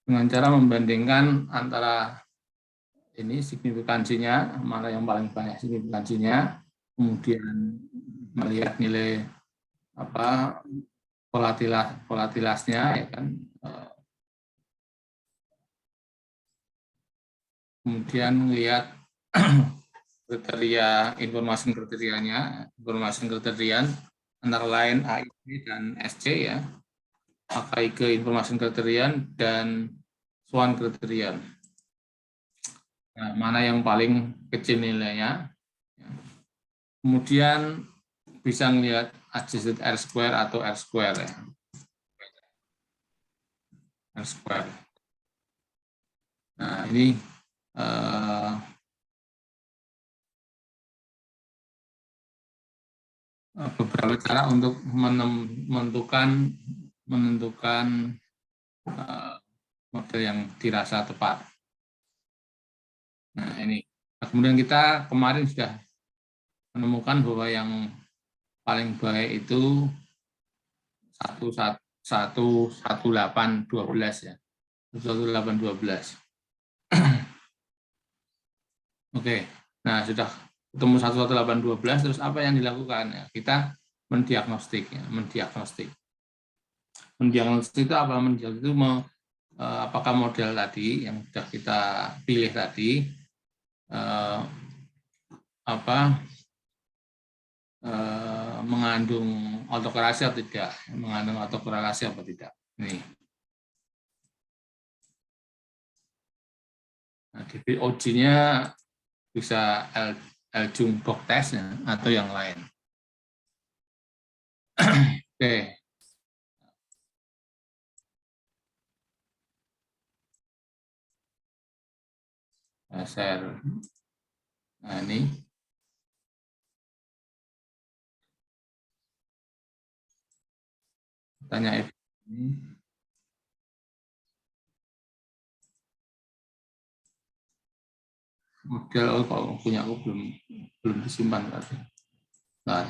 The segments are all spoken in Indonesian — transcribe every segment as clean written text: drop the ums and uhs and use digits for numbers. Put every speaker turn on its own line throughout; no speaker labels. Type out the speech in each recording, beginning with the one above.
dengan cara membandingkan antara ini signifikansinya, mana yang paling banyak signifikansinya, kemudian melihat nilai apa volatilitasnya, ya kan. Kemudian lihat kriteria informasi kriterianya, informasi kriterian antara lain AIG dan SC ya, AIG informasi kriterian dan SWOT kriterian. Nah, mana yang paling kecil nilainya? Kemudian bisa melihat adjusted R square atau R square ya. R square. Nah, ini beberapa cara untuk menentukan model yang dirasa tepat. Nah, ini. Nah, kemudian kita kemarin sudah menemukan bahwa yang paling baik itu 1812 ya. 1812. Oke. Nah, sudah ketemu 1812, terus apa yang dilakukan? Ya, kita mendiagnostik ya, mendiagnostik. Mendiagnostik itu apa? Mendiagnostik itu apakah model tadi yang sudah kita pilih tadi mengandung autokorelasi atau tidak, mengandung autokorelasi atau tidak. Nih. Nah, DPOG-nya bisa L-Jung box test ya, atau yang lain. Oke. Share. Nah, ini. Tanya ini. Model kalau punya aku belum disimpan tadi. Nah,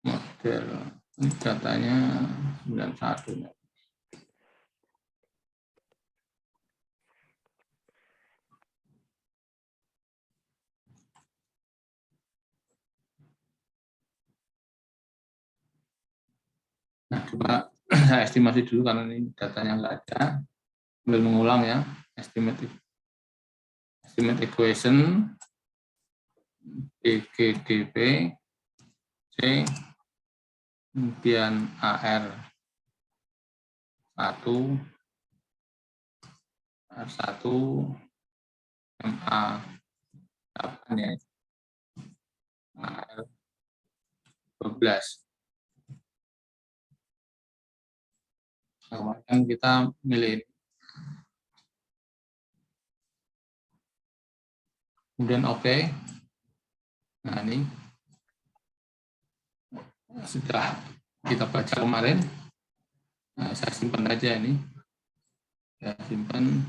model ini datanya 91. Nah, coba saya estimasi dulu karena ini datanya nggak ada. Sambil mengulang ya, estimate equation DGDP C kemudian AR 1 R1 MA 8 ya, AR 12. Kemudian kita milih, kemudian oke. Nah, ini sudah kita baca kemarin. Nah, saya simpan aja ini. Saya simpan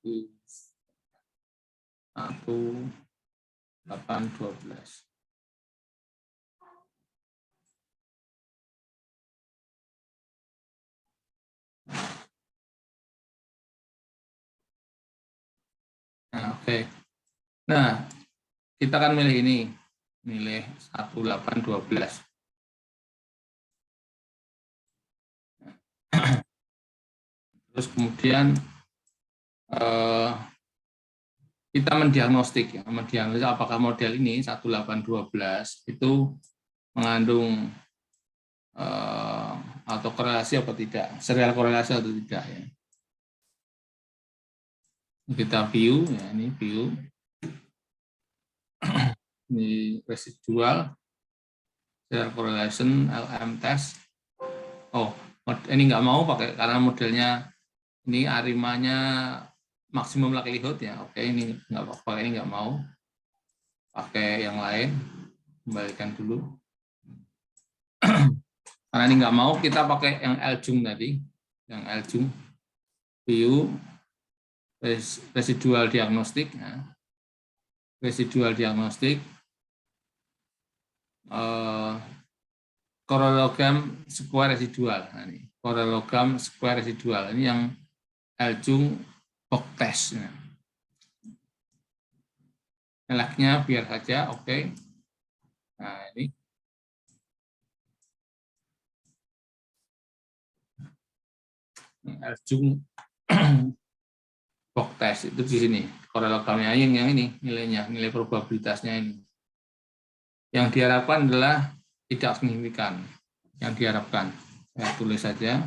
di 1812. Nah, oke. Nah, kita akan milih ini, milih 1812. Terus kemudian kita mendiagnostik ya, mendiagnosis apakah model ini 1812 itu mengandung atau korelasi atau tidak, serial korelasi atau tidak ya. Kita view ya, ini view. Ini residual serial correlation LM test. Oh, ini nggak mau pakai karena modelnya ini arimanya maksimum likelihood ya. Oke, ini nggak pakai, ini nggak mau pakai yang lain. Kembalikan dulu. Karena ini nggak mau, kita pakai yang L-Jung tadi, yang L-Jung view residual diagnostik, ya. Residual diagnostik, parallelogram square residual. Nah, ini. parallelogram square residual. Ini yang Eljung-Bok test. Nilainya biar saja, oke. Nah, ini Eljung-Bok test itu di sini. Paralelogramnya yang ini nilainya, nilai probabilitasnya ini. Yang diharapkan adalah tidak signifikan. Yang diharapkan, saya tulis saja.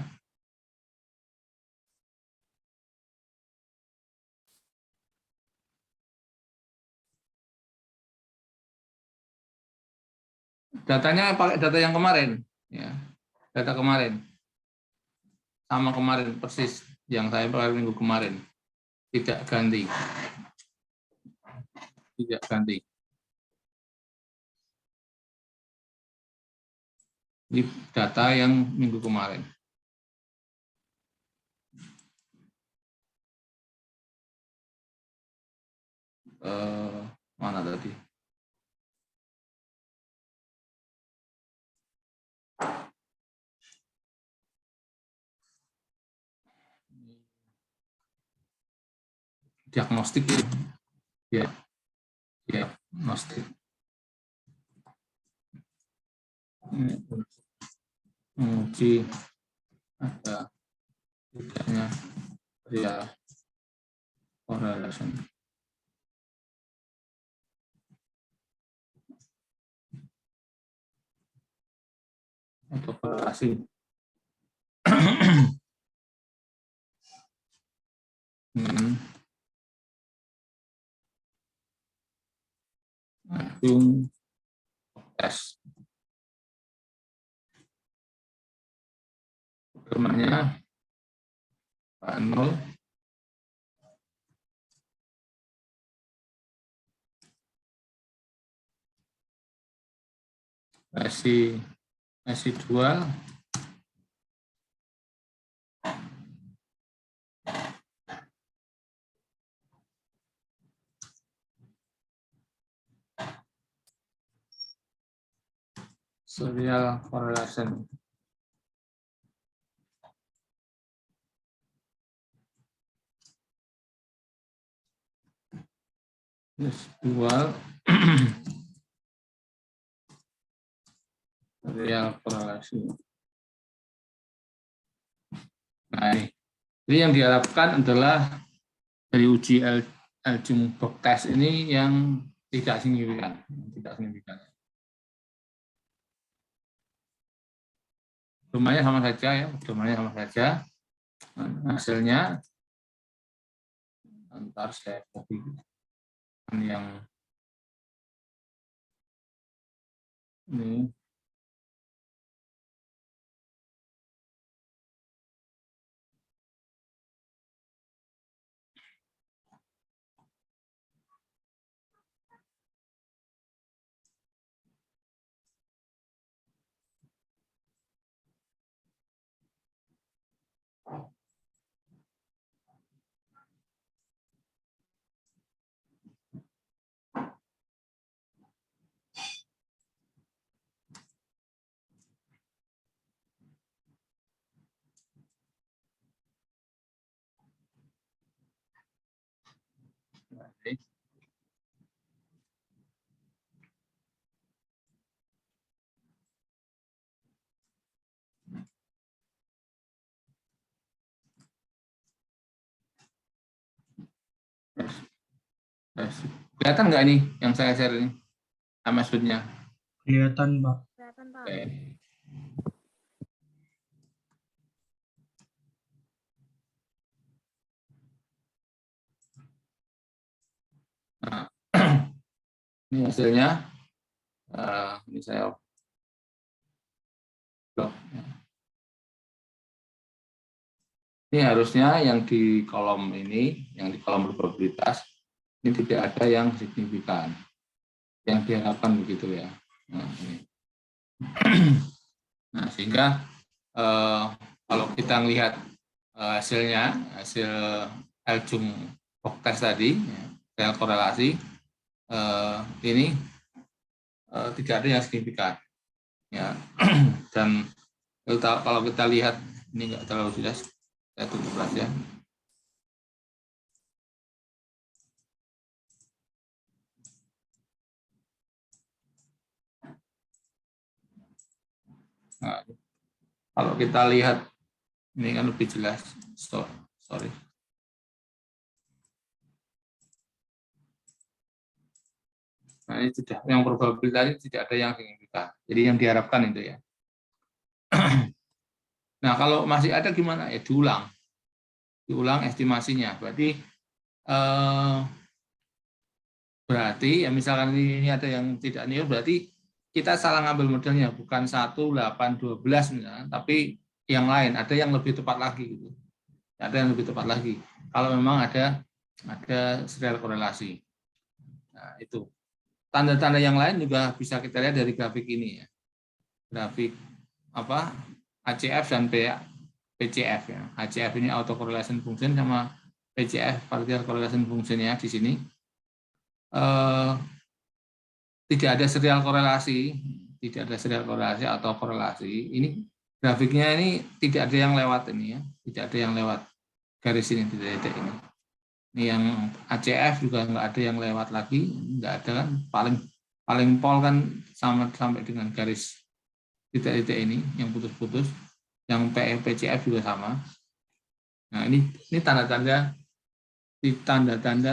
Datanya pakai data yang kemarin, ya. Data kemarin sama kemarin persis yang saya pakai minggu kemarin, tidak ganti, tidak ganti. Ini data yang minggu kemarin. Mana tadi? Diagnostik ya, diagnostik. Menguji ada tidaknya real correlation. Atau korelasi. Eljung tes. Programnya 0 residual serial correlation. Residual serial correlation. Nah, ini yang diharapkan adalah dari uji Eljung-Bok test ini yang tidak signifikan, Domainnya sama saja ya, domainnya sama saja. Hasilnya ntar saya copy yang ini. Kelihatan nggak nih yang saya share ini? Maksudnya?
Kelihatan, Pak.
Kelihatan, Pak.
Oke. Nah, ini hasilnya. Ini saya blok. Ini harusnya yang di kolom ini, yang di kolom probabilitas, ini tidak ada yang signifikan. Yang diharapkan begitu ya. Nah, ini. Nah, sehingga kalau kita melihat hasilnya, hasil Eljung-Bok test tadi, ya, korelasi, ini tidak ada yang signifikan. Ya. Dan kalau kita lihat Ini nggak terlalu jelas, saya tutup saja. Nah, kalau kita lihat ini kan lebih jelas. Sorry. Nah, ini sudah yang probabilitas tidak ada yang signifikan. Jadi yang diharapkan itu ya. Nah, kalau masih ada gimana? Ya diulang estimasinya. Berarti ya misalkan ini ada yang tidak nihil, berarti kita salah ngambil modelnya, bukan 1, 8, 12 misalnya, tapi yang lain, ada yang lebih tepat lagi gitu. Ada yang lebih tepat lagi. Kalau memang ada serial korelasi. Nah, itu. Tanda-tanda yang lain juga bisa kita lihat dari grafik ini ya. Grafik apa? ACF dan PCF ya. ACF ini auto correlation function sama PCF partial correlation function ya di sini. Tidak ada serial korelasi atau korelasi. Ini grafiknya ini tidak ada yang lewat ini ya, tidak ada yang lewat garis ini, titik-titik ini. Ini yang ACF juga nggak ada yang lewat lagi, nggak ada kan, paling pol kan sampai dengan garis titik-titik ini yang putus-putus. Yang PCF juga sama. Nah ini tanda-tanda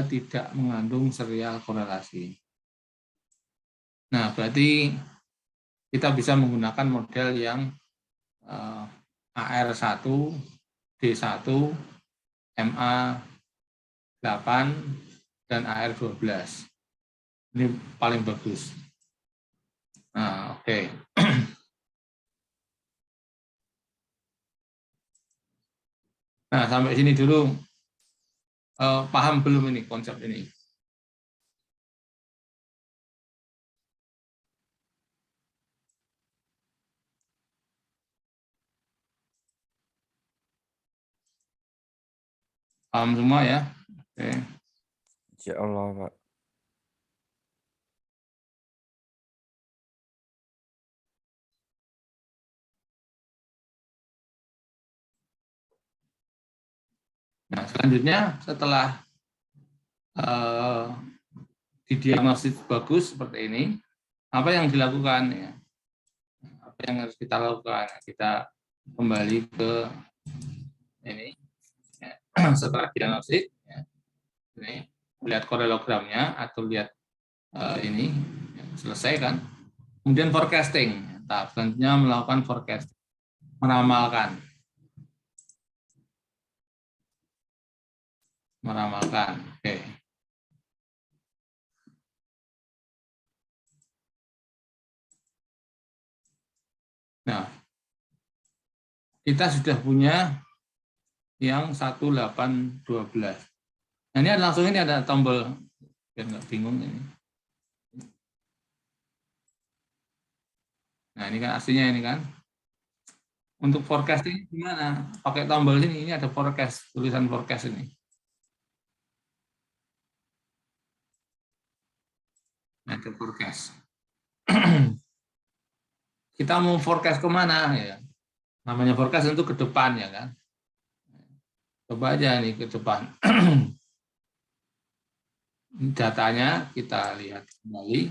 tidak mengandung serial korelasi. Nah, berarti kita bisa menggunakan model yang AR1, D1, MA8, dan AR12. Ini paling bagus. Nah, oke. Nah, sampai sini dulu. Paham belum ini konsep ini? Paham semua ya? Oke.
Insya Allah, Pak.
Nah, selanjutnya setelah didiagnosis bagus seperti ini, apa yang dilakukan ya? Apa yang harus kita lakukan? Kita kembali ke ini ya. Setelah diagnosis ya. Ini lihat korelogramnya atau lihat ini ya, selesai kan, kemudian forecasting. Tahap selanjutnya melakukan forecasting, meramalkan. Oke. Nah, kita sudah punya yang 1812. Nah, ini langsung ini ada tombol biar nggak bingung ini. Nah, ini kan aslinya ini kan. Untuk forecasting gimana? Pakai tombol sini, ini ada forecast, tulisan forecast ini. Nah, ada forecast. Kita mau forecast kemana ya? Namanya forecast tentu ke depan ya kan. Coba aja nih ke depan. Datanya kita lihat kembali.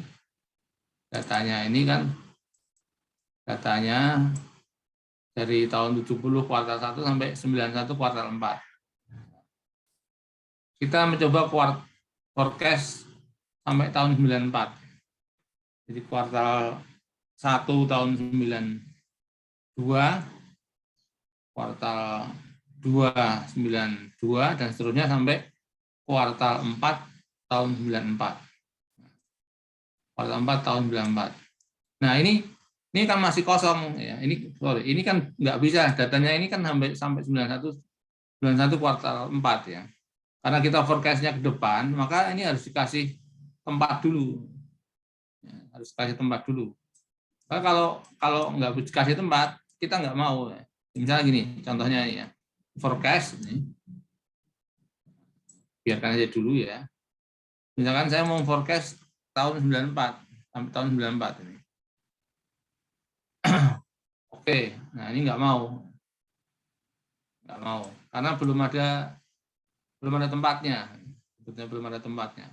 Datanya ini kan datanya dari tahun 70 kuartal 1 sampai 91 kuartal 4. Kita mencoba forecast sampai tahun 94. Jadi kuartal 1 tahun 92, kuartal 2 92 dan seterusnya sampai kuartal 4 tahun 94. Kuartal 4 tahun 94. Nah, ini kan masih kosong ya. Ini kan nggak bisa, datanya ini kan sampai 91 kuartal 4 ya. Karena kita forecast-nya ke depan, maka ini harus dikasih tempat dulu. Ya, harus kasih tempat dulu. Karena kalau nggak dikasih tempat, kita nggak mau. Ya. Misalnya gini, contohnya ya, forecast ini, biarkan aja dulu ya. Misalkan saya mau forecast tahun 94 sampai tahun 94 ini. Oke, nah ini nggak mau. nggak mau, karena belum ada tempatnya, sebetulnya belum ada tempatnya,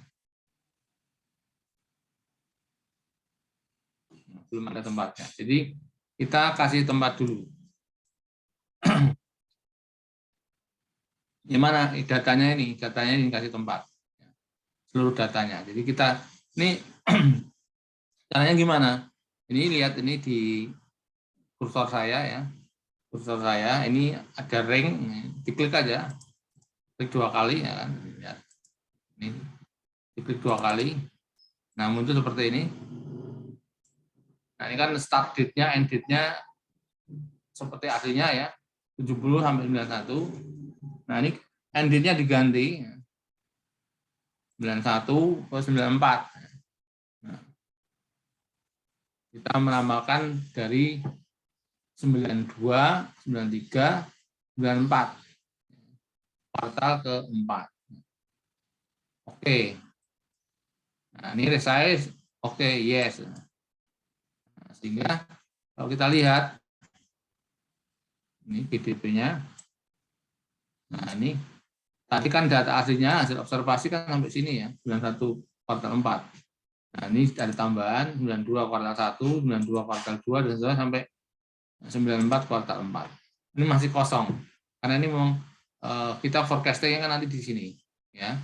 Jadi kita kasih tempat dulu. Gimana datanya ini kasih tempat, seluruh datanya. Jadi kita ini caranya gimana? Ini lihat ini di kursor saya ya. Kursor saya ini ada ring, diklik aja, klik 2 kali ya kan. Lihat. Ini diklik 2 kali. Nah, muncul seperti ini. Nah, ini kan start date-nya, end date-nya seperti aslinya ya. 70 sampai 91. Nah, ini end date-nya diganti 91 ke 94. Nah, kita menambahkan dari 92, 93, 94. Kuartal keempat. Oke. Nah, ini resize. Oke, yes. Nah, sehingga kalau kita lihat, ini GDP-nya. Nah, ini tadi kan data aslinya, hasil observasi kan sampai sini ya, 91 kuartal 4. Nah, ini ada tambahan 92 kuartal 1, 92 kuartal 2, dan seterusnya sampai 94 kuartal 4. Ini masih kosong. Karena ini memang kita forecasting kan nanti di sini. Ya.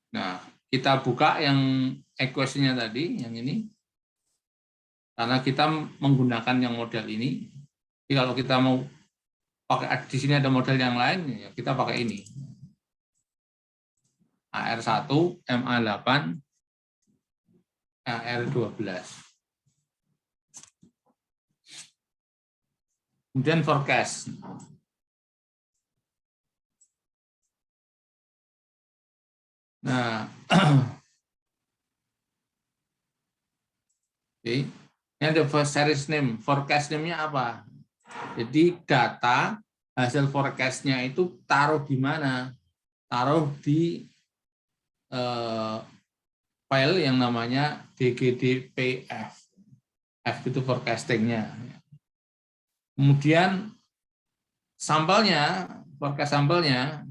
Nah, kita buka yang equation-nya tadi, yang ini. Karena kita menggunakan yang model ini. Jadi kalau kita mau pakai di sini ada model yang lain, ya kita pakai ini. AR1, MA8, AR12. Kemudian forecast. Nah, oke. Ini ada series name. Forecast name-nya apa? Jadi data hasil forecast-nya itu taruh di mana? Taruh di file yang namanya DGDPF. F itu forecasting-nya. Kemudian sampelnya, forecast sampelnya,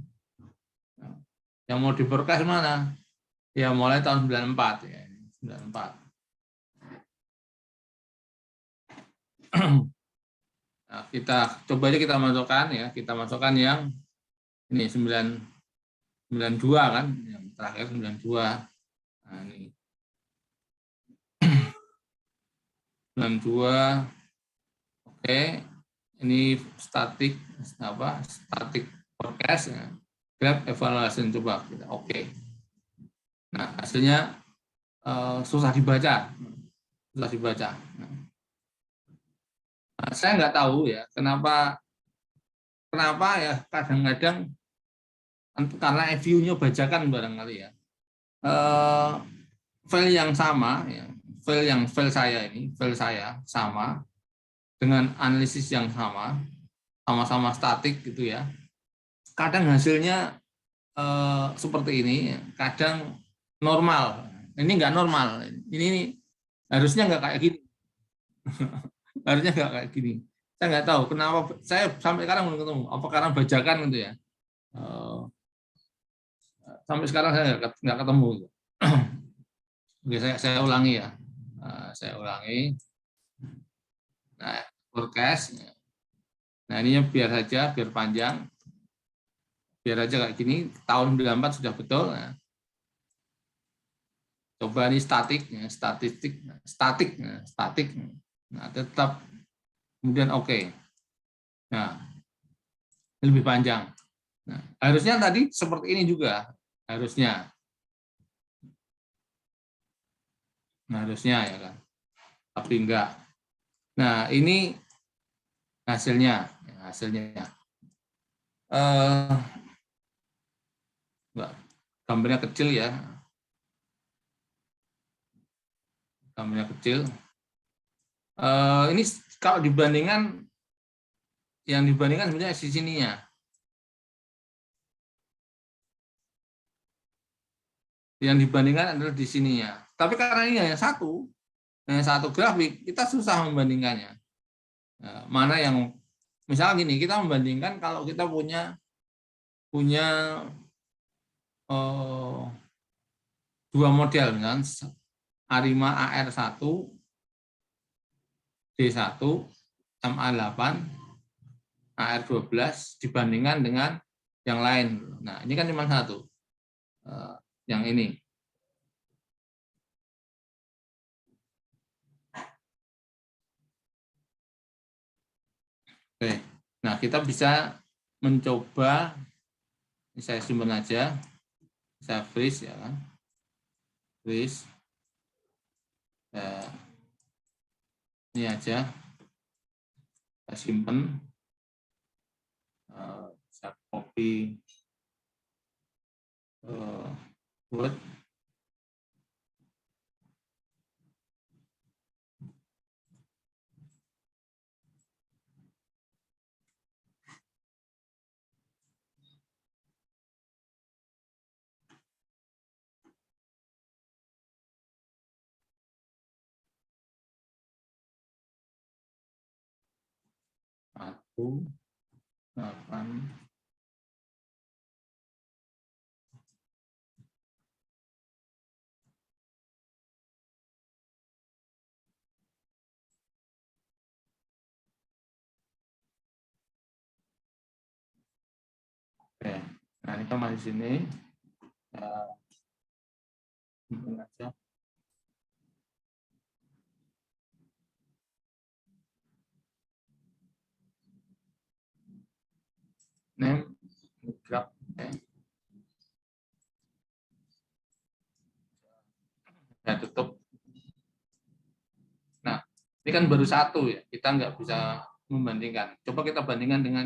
yang mau di forecast mana? Ya mulai tahun 94 ya, 94. Nah, kita coba aja kita masukkan ya, yang ini 92 kan, yang terakhir 92. Nah, ini 92. Oke. Ini static forecast ya. Grab evaluation coba kita. Oke. Nah, hasilnya susah dibaca. Nah, saya nggak tahu ya kenapa ya kadang-kadang karena view-nya bajakan barangkali ya. File yang sama ya, file saya sama dengan analisis yang sama-sama statik gitu ya. Kadang hasilnya seperti ini, kadang normal. Ini nggak normal. Ini harusnya nggak kayak gini. Harusnya nggak kayak gini. Saya nggak tahu kenapa. Saya sampai sekarang belum ketemu. Apa karena bajakan gitu ya? Sampai sekarang saya nggak ketemu. Oke, saya ulangi ya. Saya ulangi. Nah, forecast. Nah, ini biar saja, biar panjang. Biar aja kayak gini, tahun 94 sudah betul. Nah, coba ini statik. Nah, tetap. Kemudian oke. Nah, lebih panjang. Nah, harusnya tadi seperti ini juga. Harusnya. Nah, harusnya ya kan. Tapi enggak. Nah, ini hasilnya. Gambarnya kecil ya. Ini kalau dibandingkan, yang dibandingkan sebenarnya di sininya. Yang dibandingkan adalah di sininya. Tapi karena ini hanya satu, Nah, satu grafik kita susah membandingkannya. Nah, mana yang misalnya gini, kita membandingkan kalau kita punya eh, dua model, misalnya Arima AR1, D1, MA8, AR12 dibandingkan dengan yang lain. Nah, ini kan cuma satu. Yang ini. Oke. Nah, kita bisa mencoba, saya simpan aja, saya freeze ya kan. Freeze. Ini aja. Saya simpan. Saya copy Word. Satu, 8. Oke. Nah, ini kan di sini. Simpan aja. Name, grab. Saya tutup. Nah, ini kan baru satu ya, kita nggak bisa membandingkan. Coba kita bandingkan dengan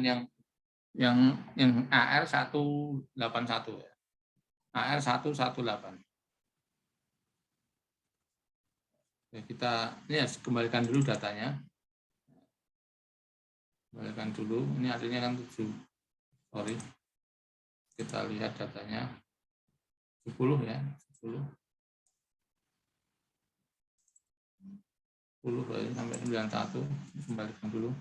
yang AR181 ya. AR118. Ya, kita ini ya, kembalikan dulu datanya. Kembalikan dulu. Ini artinya kan 7. Sorry. Kita lihat datanya. 10 ya, 10. 10 sampai 91. Kembalikan dulu.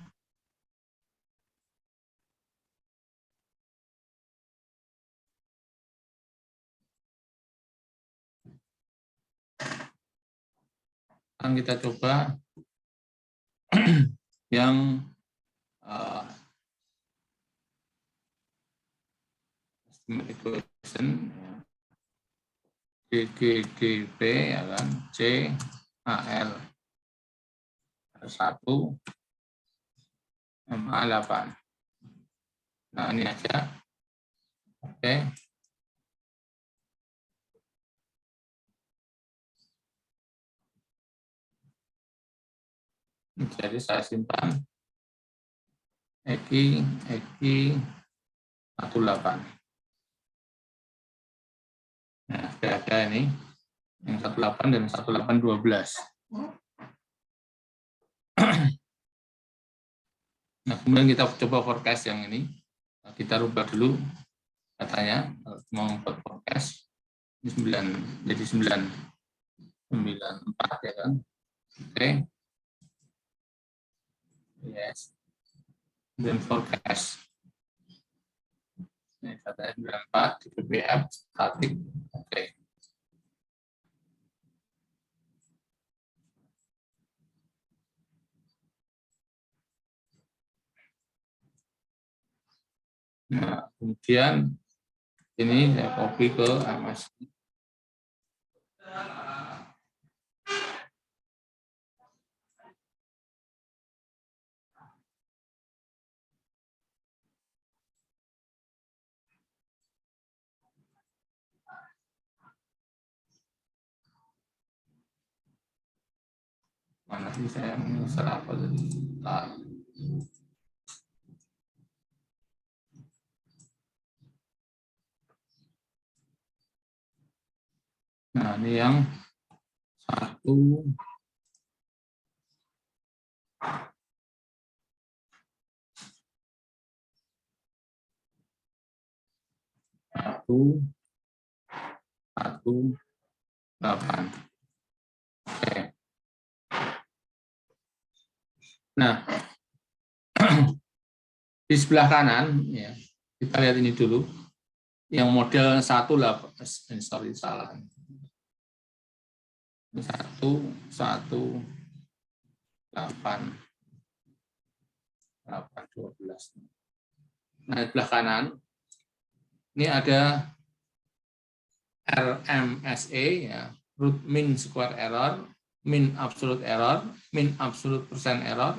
Sekarang kita coba yang estimate equation GGGP ya kan, C AL 1 MA8. Nah, ini aja. Oke. Jadi saya simpan Eki 18. Nah, ada ini yang 18 dan 1812. Nah, kemudian kita coba forecast yang ini. Nah, kita rubah dulu katanya, mau membuat forecast ini 9 jadi 994 ya kan. Oke. Yes. Dan forecast. Ini katanya 94 di BBF statik. Oke. Nah, kemudian ini saya copy ke MS. Mana sih saya salah apa tadi? Nah, ini yang 1 8. Oke. Nah, di sebelah kanan, ya, kita lihat ini dulu, yang model 18, sorry salah, 11812. Nah, di sebelah kanan ini ada RMSE, ya, root mean square error, mean absolute error, mean absolute percent error.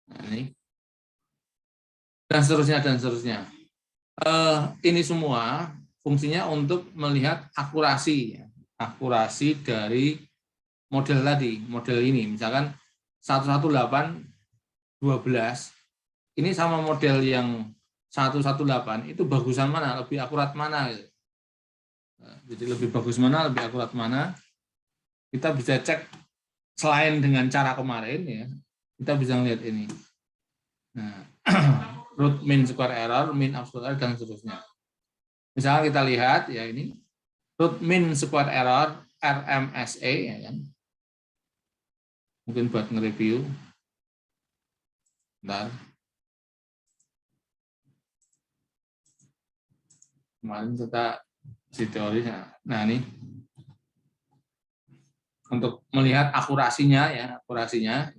Nah, ini dan seterusnya dan seterusnya. Ini semua fungsinya untuk melihat akurasi, ya, akurasi dari model tadi, model ini. Misalkan 11812 ini sama model yang 118 itu bagusan mana, lebih akurat mana gitu. Jadi lebih bagus mana, lebih akurat mana, kita bisa cek selain dengan cara kemarin, ya, kita bisa lihat ini. Nah, root mean square error, mean absolute error, dan seterusnya. Misalnya kita lihat, ya, ini root mean square error RMSE, ya kan. Mungkin buat nge-review. Bentar. Kemarin kita di teori. Nah, ini untuk melihat akurasinya, ya, akurasinya.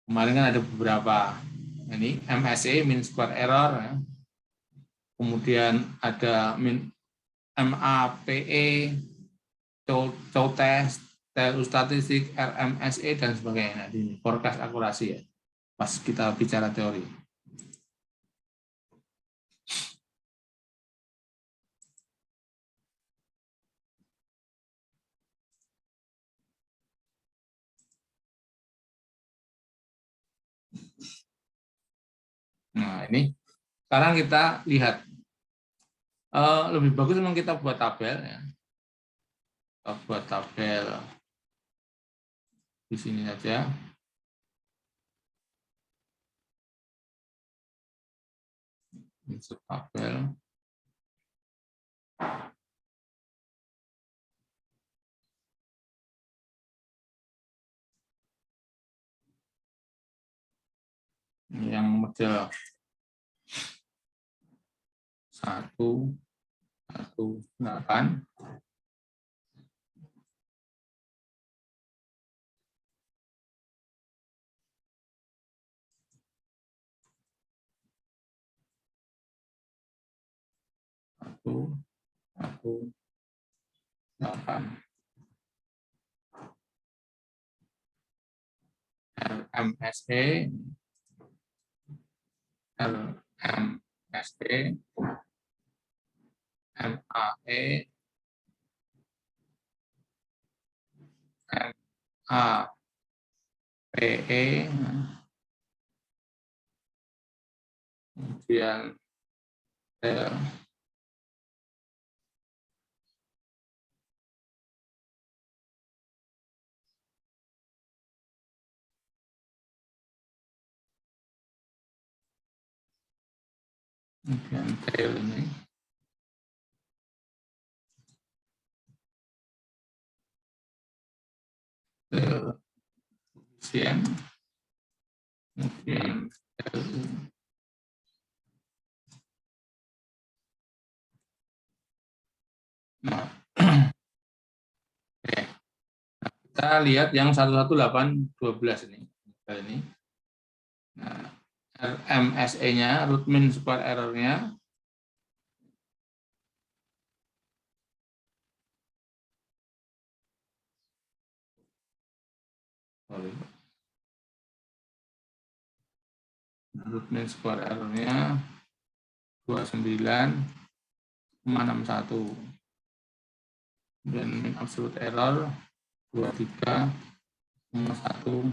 Kemarin kan ada beberapa. Ini MSE, mean square error, ya. Kemudian ada MAPE, cow test, TLU statistik, RMSE, dan sebagainya. Nah, ini forecast akurasi, ya, pas kita bicara teori. Nah, ini sekarang kita lihat. Lebih bagus memang kita buat tabel, ya. Kita buat tabel di sini saja. Insert tabel. Yang model 118. RMSE, MAE, MAPE, kemudian tail ini. CM, kemudian nah, oke. Kita lihat yang 11812 ini. Nah, RMSE-nya, root mean square error-nya, root mean square error-nya 29,61. Dan mean absolute error 23,107.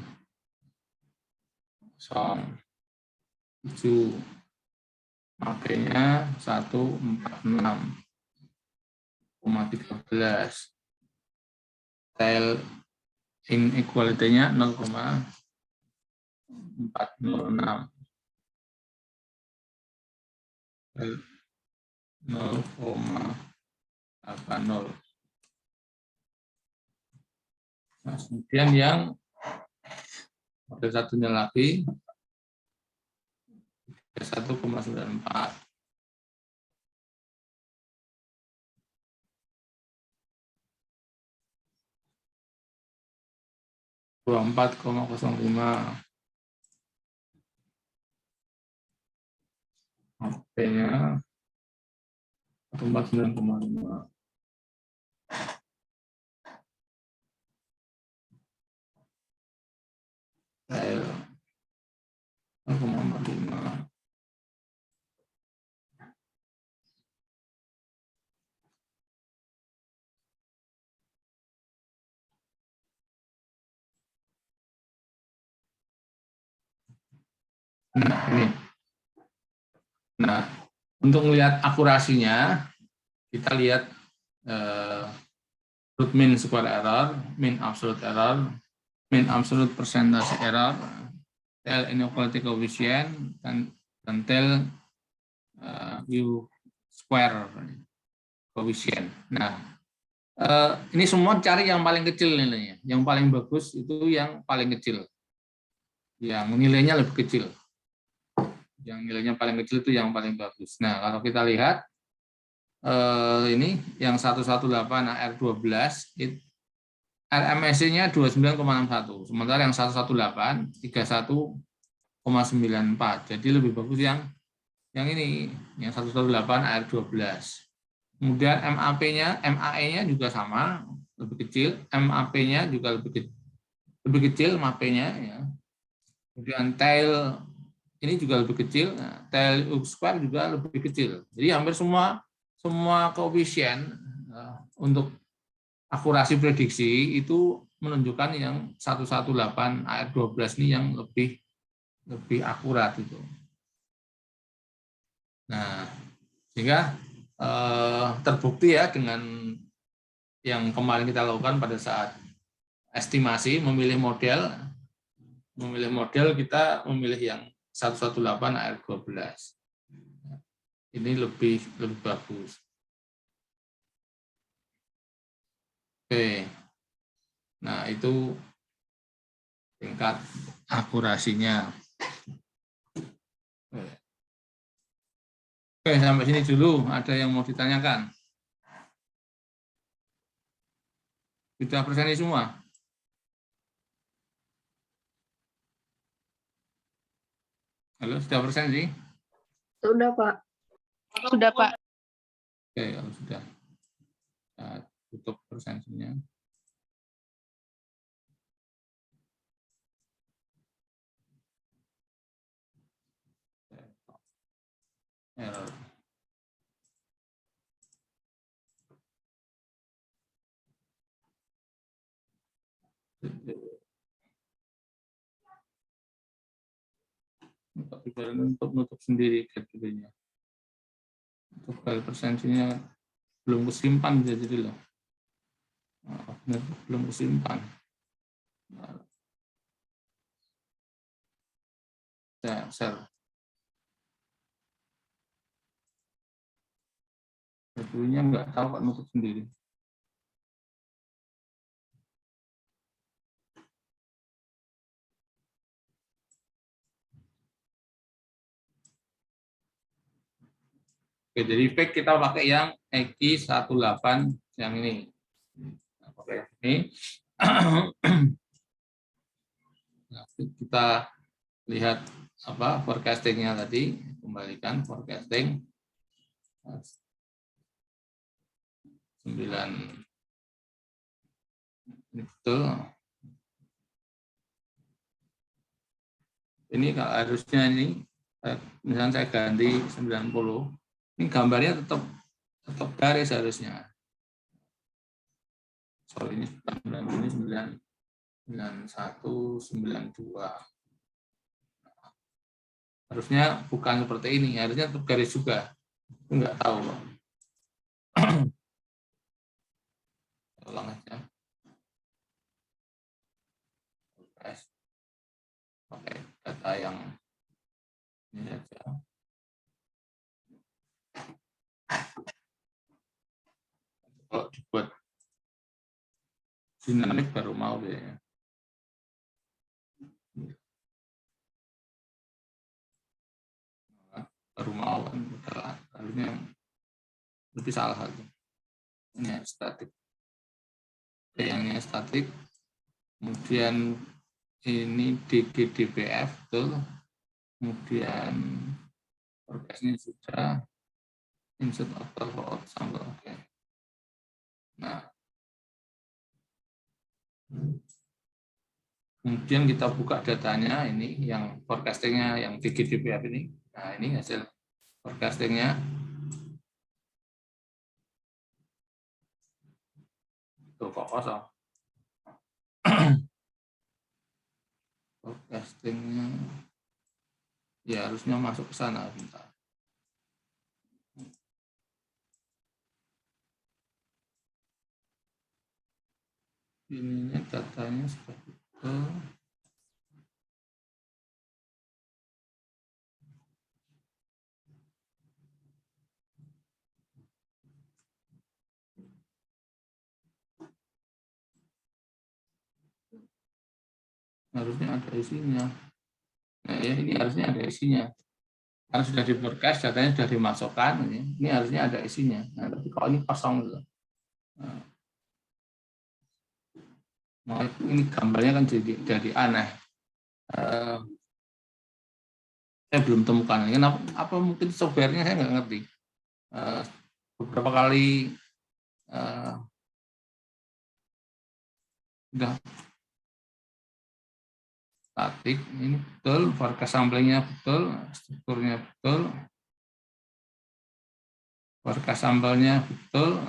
Makanya 146,13. Tail inequality-nya 0,406. 0,80. Nah, kemudian yang model satunya lagi 1,94. 24,05. HP-nya 149,5. L 0,45. Nah, ini. Nah, untuk melihat akurasinya, kita lihat root mean square error, mean absolute error, mean absolute percentage error, tail inequality coefficient, dan tail U square coefficient. Nah, ini semua cari yang paling kecil nilainya. Yang paling bagus itu yang paling kecil. Yang nilainya lebih kecil. Yang nilainya paling kecil itu yang paling bagus. Nah, kalau kita lihat ini yang 118 AR12 RMSI-nya 29,61. Sementara yang 118 31,94. Jadi lebih bagus yang ini, yang 118 AR12. Kemudian MAE-nya juga sama, lebih kecil. MAP-nya juga lebih kecil MAP-nya ya. Kemudian tail ini juga lebih kecil. Nah, tail U square juga lebih kecil. Jadi hampir semua koefisien untuk akurasi prediksi itu menunjukkan yang 118 AR12 ini yang lebih akurat itu. Nah, sehingga terbukti ya dengan yang kemarin kita lakukan pada saat estimasi memilih model kita memilih yang 118 AR12. Ini lebih bagus. Oke. Nah, itu tingkat akurasinya. Oke, sampai sini dulu. Ada yang mau ditanyakan? Sudah persen semua? Halo, sudah persen sih?
Sudah, Pak.
Sudah, Pak.
Oke, kalau sudah. Kita tutup persensinya. Error. Untuk nutup sendiri category-nya. Untuk file persensinya belum kesimpan jadi loh. Belum kesimpan. Share. Category-nya nggak tahu Pak nutup sendiri. Oke, jadi fake kita pakai yang EKI 18 yang ini. Nah, pakai ini. Nah, kita lihat apa forecasting-nya tadi, kembalikan forecasting 9 ini betul. Ini kalau harusnya ini misalnya saya ganti 90. Ini gambarnya tetap garis harusnya. Soal ini 9192. Harusnya bukan seperti ini, harusnya tetap garis juga. Enggak tahu, Pak. Ulang aja. Oke, data yang ini aja. Kalau dibuat Dinamis baru mau deh. Baru mau kan harusnya lebih salah satu. Ini statik. Yang statik. Kemudian ini DGDBF betul. Kemudian forecast-nya sudah, insert outer for sampel. Oke. Nah, kemudian kita buka datanya ini yang forecasting-nya yang DGDBF ini. Nah, ini hasil forecasting-nya. Tuh kok kosong. Forecasting-nya ya harusnya masuk ke sana bentar. Ininya datanya sudah betul. Harusnya ada isinya. Nah, ya ini harusnya ada isinya. Karena sudah di forecast, datanya sudah dimasukkan, ini harusnya ada isinya. Nah, tapi kok ini kosong gitu. Nah, ini gambarnya kan jadi aneh. Saya belum temukan. Kenapa? Apa mungkin softwarenya saya nggak ngerti. Beberapa kali udah statik, ini betul, forecast samplingnya betul, strukturnya betul, forecast sampelnya betul.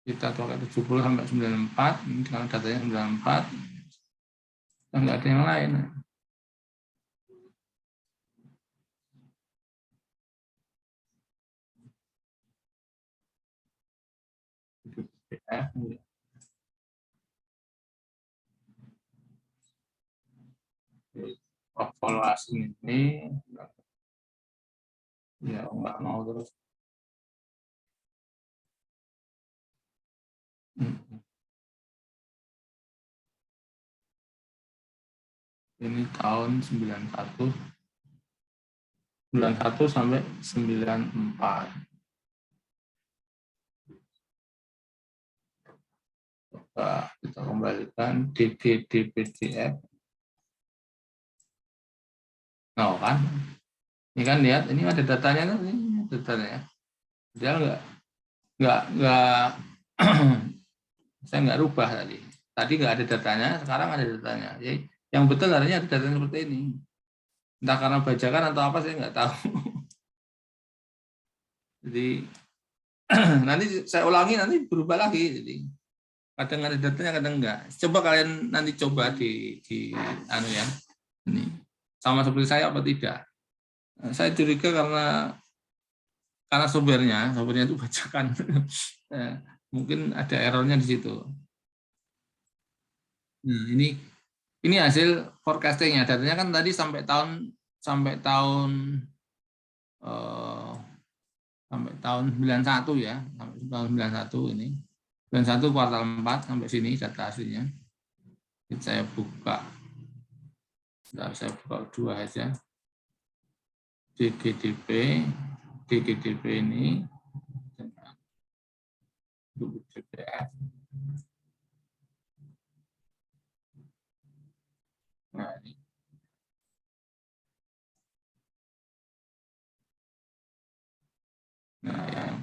Kita pakai 70 sampai 94, ini kalau datanya 94, nggak ada yang lain. Evaluasi ini ya nggak mau terus. Ini tahun 91 sampai 94. Coba kita kembalikan DGDBDF. Nah kan, ini kan lihat, ini ada datanya kan, ini datanya. Dia nggak saya nggak rubah tadi. Tadi nggak ada datanya, sekarang ada datanya. Jadi, yang betul harusnya ada datanya seperti ini. Entah karena bajakan atau apa saya nggak tahu. Jadi nanti saya ulangi, nanti berubah lagi. Jadi kadang ada datanya, kadang enggak. Coba kalian nanti coba di anu ya, ini sama seperti saya apa tidak. Saya curiga karena softwarenya itu bajakan. Mungkin ada errornya di situ. Nah, ini hasil forecastingnya. Datanya kan tadi sampai tahun 91 ya, sampai tahun 91 ini. 91 kuartal 4 sampai sini data aslinya. Saya buka. Saya buka dua aja. DGDB ini DGDF. Nah, ini. Nah, yang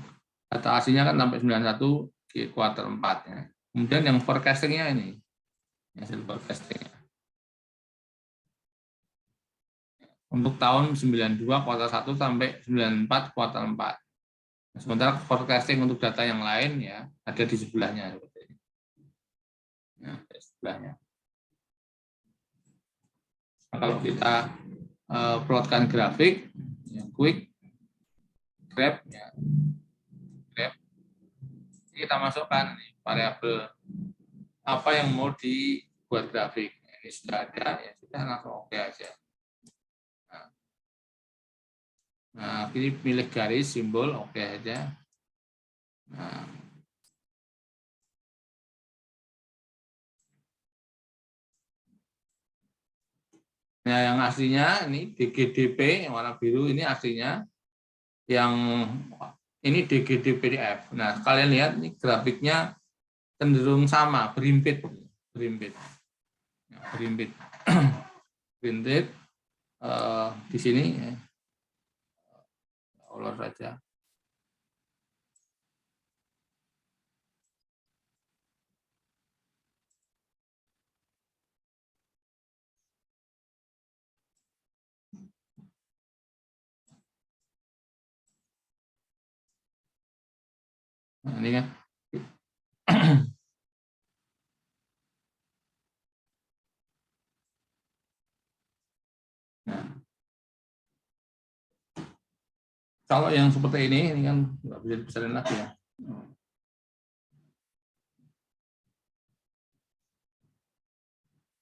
data aslinya kan sampai 91 di kuartal 4-nya. Kemudian yang forecastingnya ini, hasil forecastingnya. Untuk tahun 92 kuartal 1 sampai 94 kuartal 4. Nah, sementara forecasting untuk data yang lain ya ada di sebelahnya seperti ini. Nah, di sebelahnya. Nah, kalau kita plotkan grafik yang quick grab ya. Grab. Kita masukkan nih, variabel apa yang mau dibuat grafik. Ini sudah ada ya, sudah langsung oke aja. Nah, ini pilih garis simbol oke aja. Nah, Nah, yang aslinya ini DGDP yang warna biru ini aslinya, yang ini DGDPDF. Nah, kalian lihat ini grafiknya cenderung sama, berimpit, berimpit, ya, berimpit, berimpit di sini, ulur saja. Nah, ini kan. Nah, kalau yang seperti ini kan nggak bisa dibesarin lagi ya.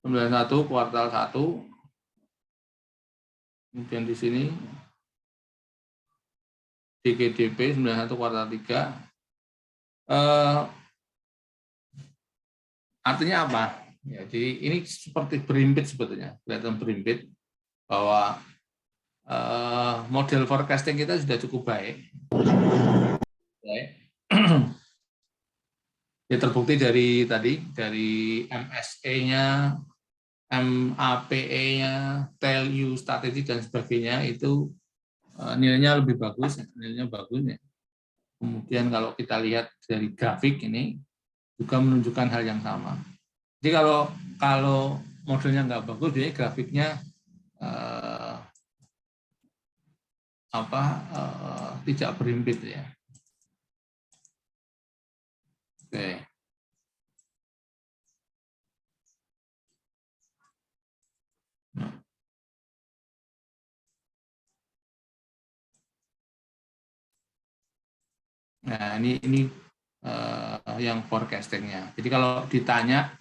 91 kuartal 1, kemudian di sini DGDP 91 kuartal 3. Artinya apa? Ya, jadi ini seperti berimpit sebetulnya, kelihatan berimpit bahwa model forecasting kita sudah cukup baik. Ya, terbukti dari tadi, dari MSE-nya, MAPE-nya, TLU, statistik dan sebagainya itu nilainya lebih bagus, nilainya bagus ya. Kemudian kalau kita lihat dari grafik ini juga menunjukkan hal yang sama. Jadi kalau modelnya nggak bagus, jadi grafiknya tidak berimpit ya. Oke. Nah, ini yang forecastingnya. Jadi kalau ditanya,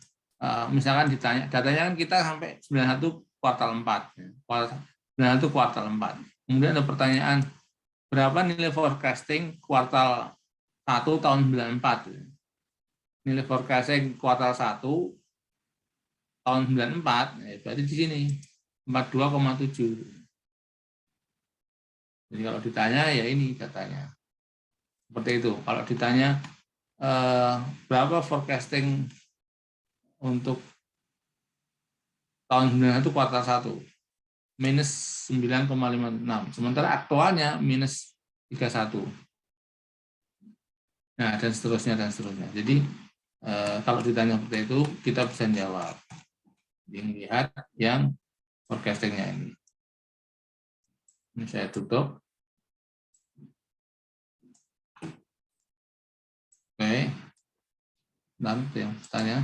misalkan ditanya, datanya kan kita sampai 91 kuartal 4. 91 kuartal 4. Kemudian ada pertanyaan, berapa nilai forecasting kuartal 1 tahun 94? Nilai forecasting kuartal 1 tahun 94, ya berarti di sini 42,7. Jadi kalau ditanya, ya ini datanya. Seperti itu. Kalau ditanya berapa forecasting untuk tahun 91 kuartal 1, minus 9,56. Sementara aktualnya minus 31. Nah, dan seterusnya, dan seterusnya. Jadi, kalau ditanya seperti itu, kita bisa jawab. Yang lihat yang forecastingnya ini. Ini saya tutup. Oke. Dan yang bertanya.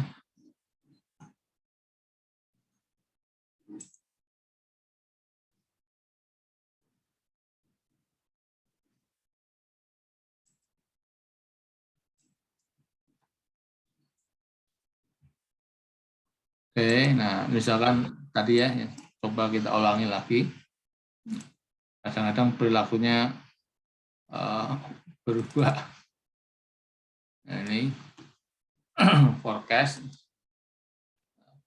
Oke, nah misalkan tadi ya, coba kita ulangi lagi. Kadang-kadang perilakunya berubah. Nah, ini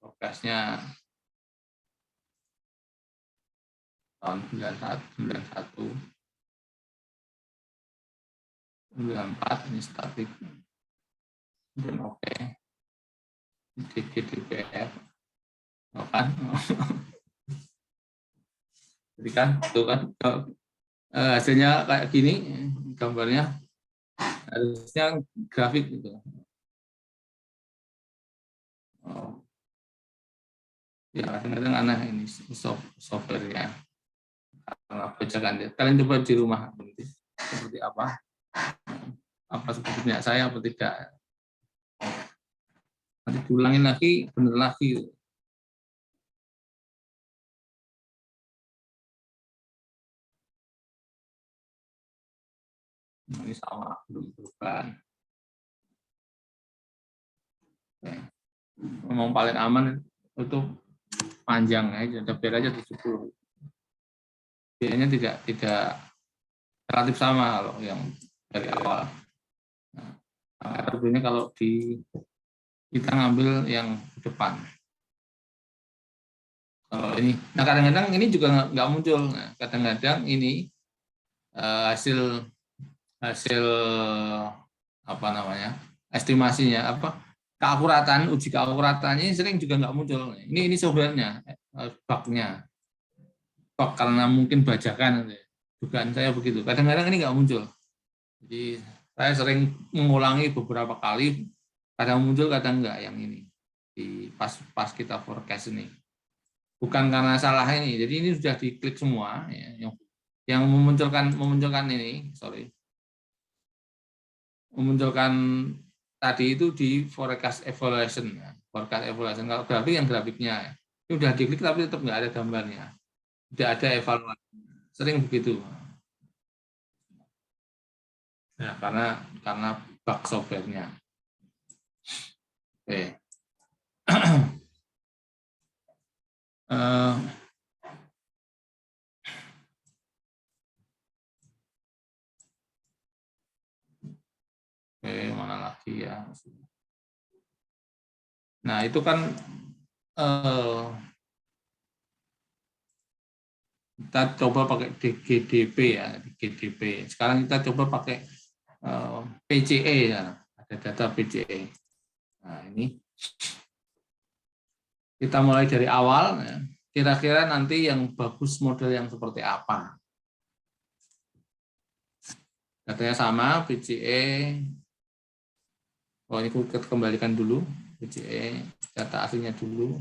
forecastnya tahun 91, 94 ini statik. Dan oke. DGDPF. Kan? Jadi kan, itu kan hasilnya kayak gini, gambarnya harusnya grafik gitu. Oh. Ya kadang-kadang aneh ini software-nya. Bacakan ya. Kalian coba di rumah nanti seperti apa seperti punya saya atau tidak. Nanti diulangin lagi, bener lagi. Nah, ini sama, belum berubah. Ngomong paling aman itu panjang aja, biar aja 70. Biayanya tidak relatif sama kalau yang dari awal. Nah, tentunya kalau kita ngambil yang depan. Ini, nah kadang-kadang ini juga nggak muncul. Nah, kadang-kadang ini hasil apa namanya estimasinya apa uji keakuratannya sering juga nggak muncul. Ini sebenarnya bugnya, bug karena mungkin bajakan. Dugaan saya begitu. Kadang-kadang ini nggak muncul. Jadi saya sering mengulangi beberapa kali, kadang muncul kadang enggak yang ini di pas kita forecast ini. Bukan karena salah ini. Jadi ini sudah diklik semua ya, yang memunculkan ini, memunculkan tadi itu di forecast evaluation. Forecast evaluation kalau grafik yang grafiknya ini udah diklik tapi tetap nggak ada gambarnya. Tidak ada evaluasi. Sering begitu. Ya, karena bug software-nya. Oke. Oke, mana lagi ya? Nah, itu kan kita coba pakai GDP ya, GDP. Sekarang kita coba pakai PCE ya, ada data PCE. Nah, ini kita mulai dari awal ya. Kira-kira nanti yang bagus model yang seperti apa? Datanya sama, PCE. Oh, ini kita kembalikan dulu PCE, data aslinya dulu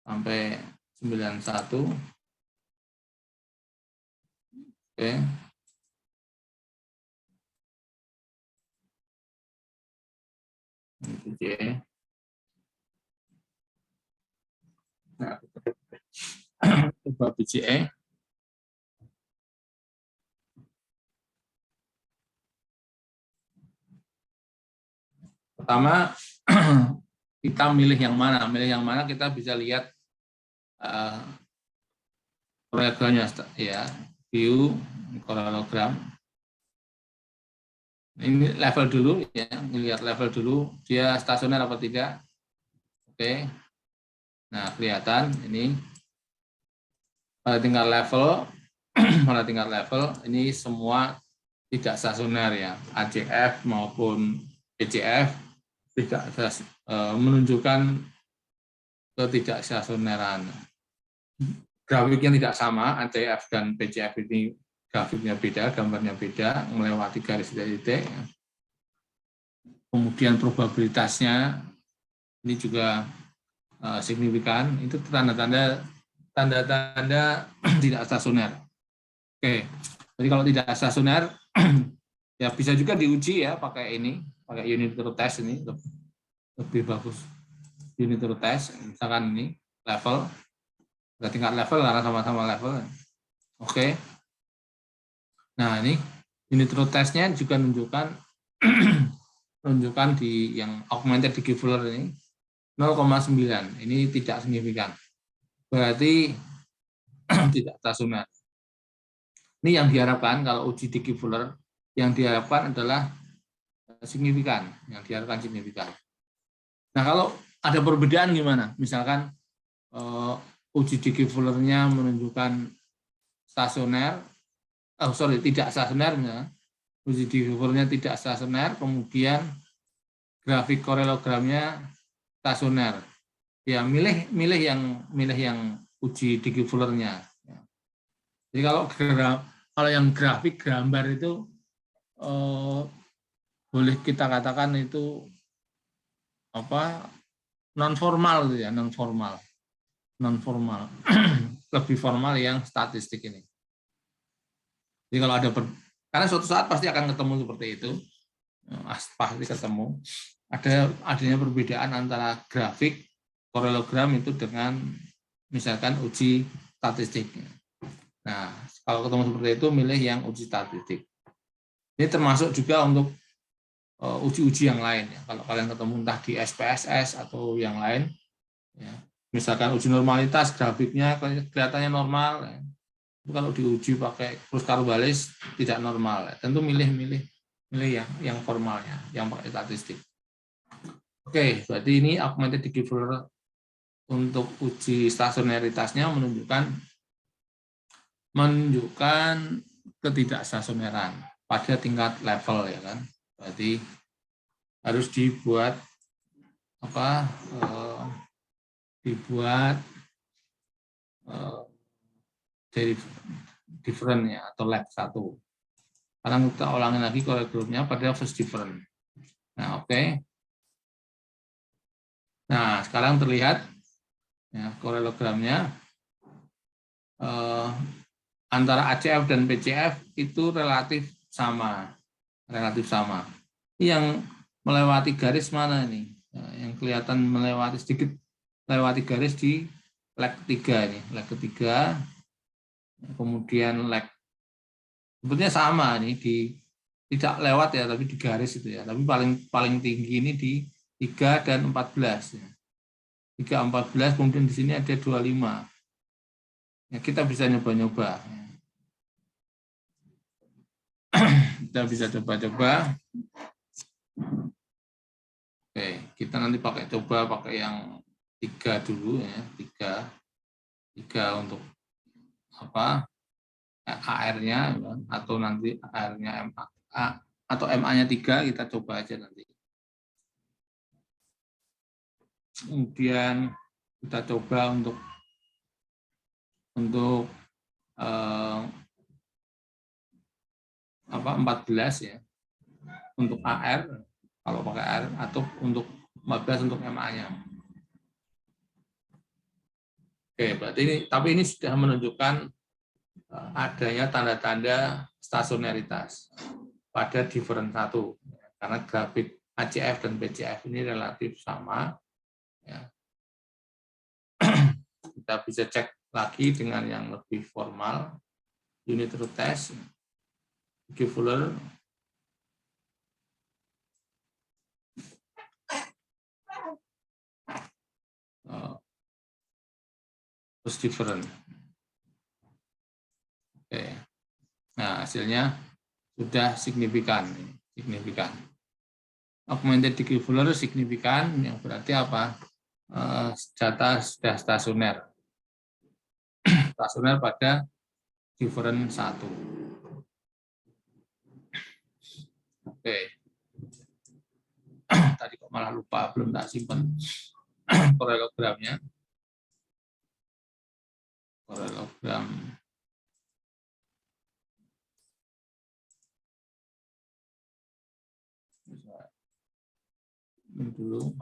sampai 91. Oke. PCE. Nah, coba PCE. Pertama, kita milih yang mana? Milih yang mana kita bisa lihat koreogramnya ya, view koreogram. Ini level dulu ya, lihat level dulu dia stasioner apa tidak. Oke. Nah, kelihatan ini pada tingkat level pada tingkat level ini semua tidak stasioner ya, ACF maupun PCF tidak menunjukkan ketidakstasioneran. Grafiknya tidak sama, ACF dan PCF ini grafiknya beda, gambarnya beda, melewati garis titik. Kemudian probabilitasnya ini juga signifikan, itu tanda-tanda tidak stasioner. Oke, jadi kalau tidak stasioner ya bisa juga diuji ya pakai unit test ini lebih bagus. Unit test, misalkan ini level, tingkat level karena sama-sama level. Oke. Nah ini unit testnya juga menunjukkan di yang augmented digivular ini 0,9. Ini tidak signifikan. Berarti tidak stasioner. Ini yang diharapkan kalau uji digivular, yang diharapkan adalah signifikan, yang diharapkan signifikan. Nah kalau ada perbedaan gimana? Misalkan uji digivularnya menunjukkan stasioner, tidak stasioner, uji digivularnya tidak stasioner, kemudian grafik korelogramnya stasioner. Ya milih yang uji digivularnya. Jadi kalau yang grafik gambar itu boleh kita katakan itu apa non formal gitu ya, non formal lebih formal yang statistik ini. Jadi kalau ada karena suatu saat pasti akan ketemu seperti itu, pasti ketemu adanya perbedaan antara grafik korelogram itu dengan misalkan uji statistik. Nah, kalau ketemu seperti itu, milih yang uji statistik. Ini termasuk juga untuk uji-uji yang lain. Ya. Kalau kalian ketemu entah di SPSS atau yang lain, ya. Misalkan uji normalitas, grafiknya kelihatannya normal. Ya. Kalau diuji pakai krus karbalis, tidak normal. Ya. Tentu milih yang formalnya, yang pakai statistik. Oke, berarti ini augmented digivular untuk uji stasionaritasnya menunjukkan ketidakstasioneran pada tingkat level, ya kan. Berarti harus dibuat dari different ya, atau lab 1. Sekarang kita ulangi lagi koreografnya pada first different. Nah, oke. Nah, sekarang terlihat ya, koreogramnya antara ACF dan PCF itu relatif sama. Yang melewati garis mana ini? Yang kelihatan sedikit melewati garis di leg ketiga ini. Leg ketiga, kemudian leg sebetulnya sama nih, tidak lewat ya, tapi di garis itu ya. Tapi paling tinggi ini di 3 dan 14 ya. 3, 14, kemudian di sini ada 25. Ya, kita bisa nyoba-nyoba. Kita bisa coba-coba. Oke, kita nanti pakai yang 3 dulu ya, 3 untuk AR-nya, atau nanti AR-nya MA atau MA-nya 3, kita coba aja nanti. Kemudian kita coba untuk 14 ya, untuk AR kalau pakai AR, atau untuk 14 untuk MA-nya. Oke, berarti ini sudah menunjukkan adanya tanda-tanda stasionaritas pada different 1, karena grafik ACF dan PCF ini relatif sama. Ya. Kita bisa cek lagi dengan yang lebih formal, unit root test, Fuller, terus different. Oke. Nah, hasilnya sudah signifikan. Augmented degree Fuller signifikan, yang berarti apa? Data sudah stasioner pada different 1. Oke. Tadi kok malah lupa, belum tak simpan koreogramnya. Koreogram ini dulu.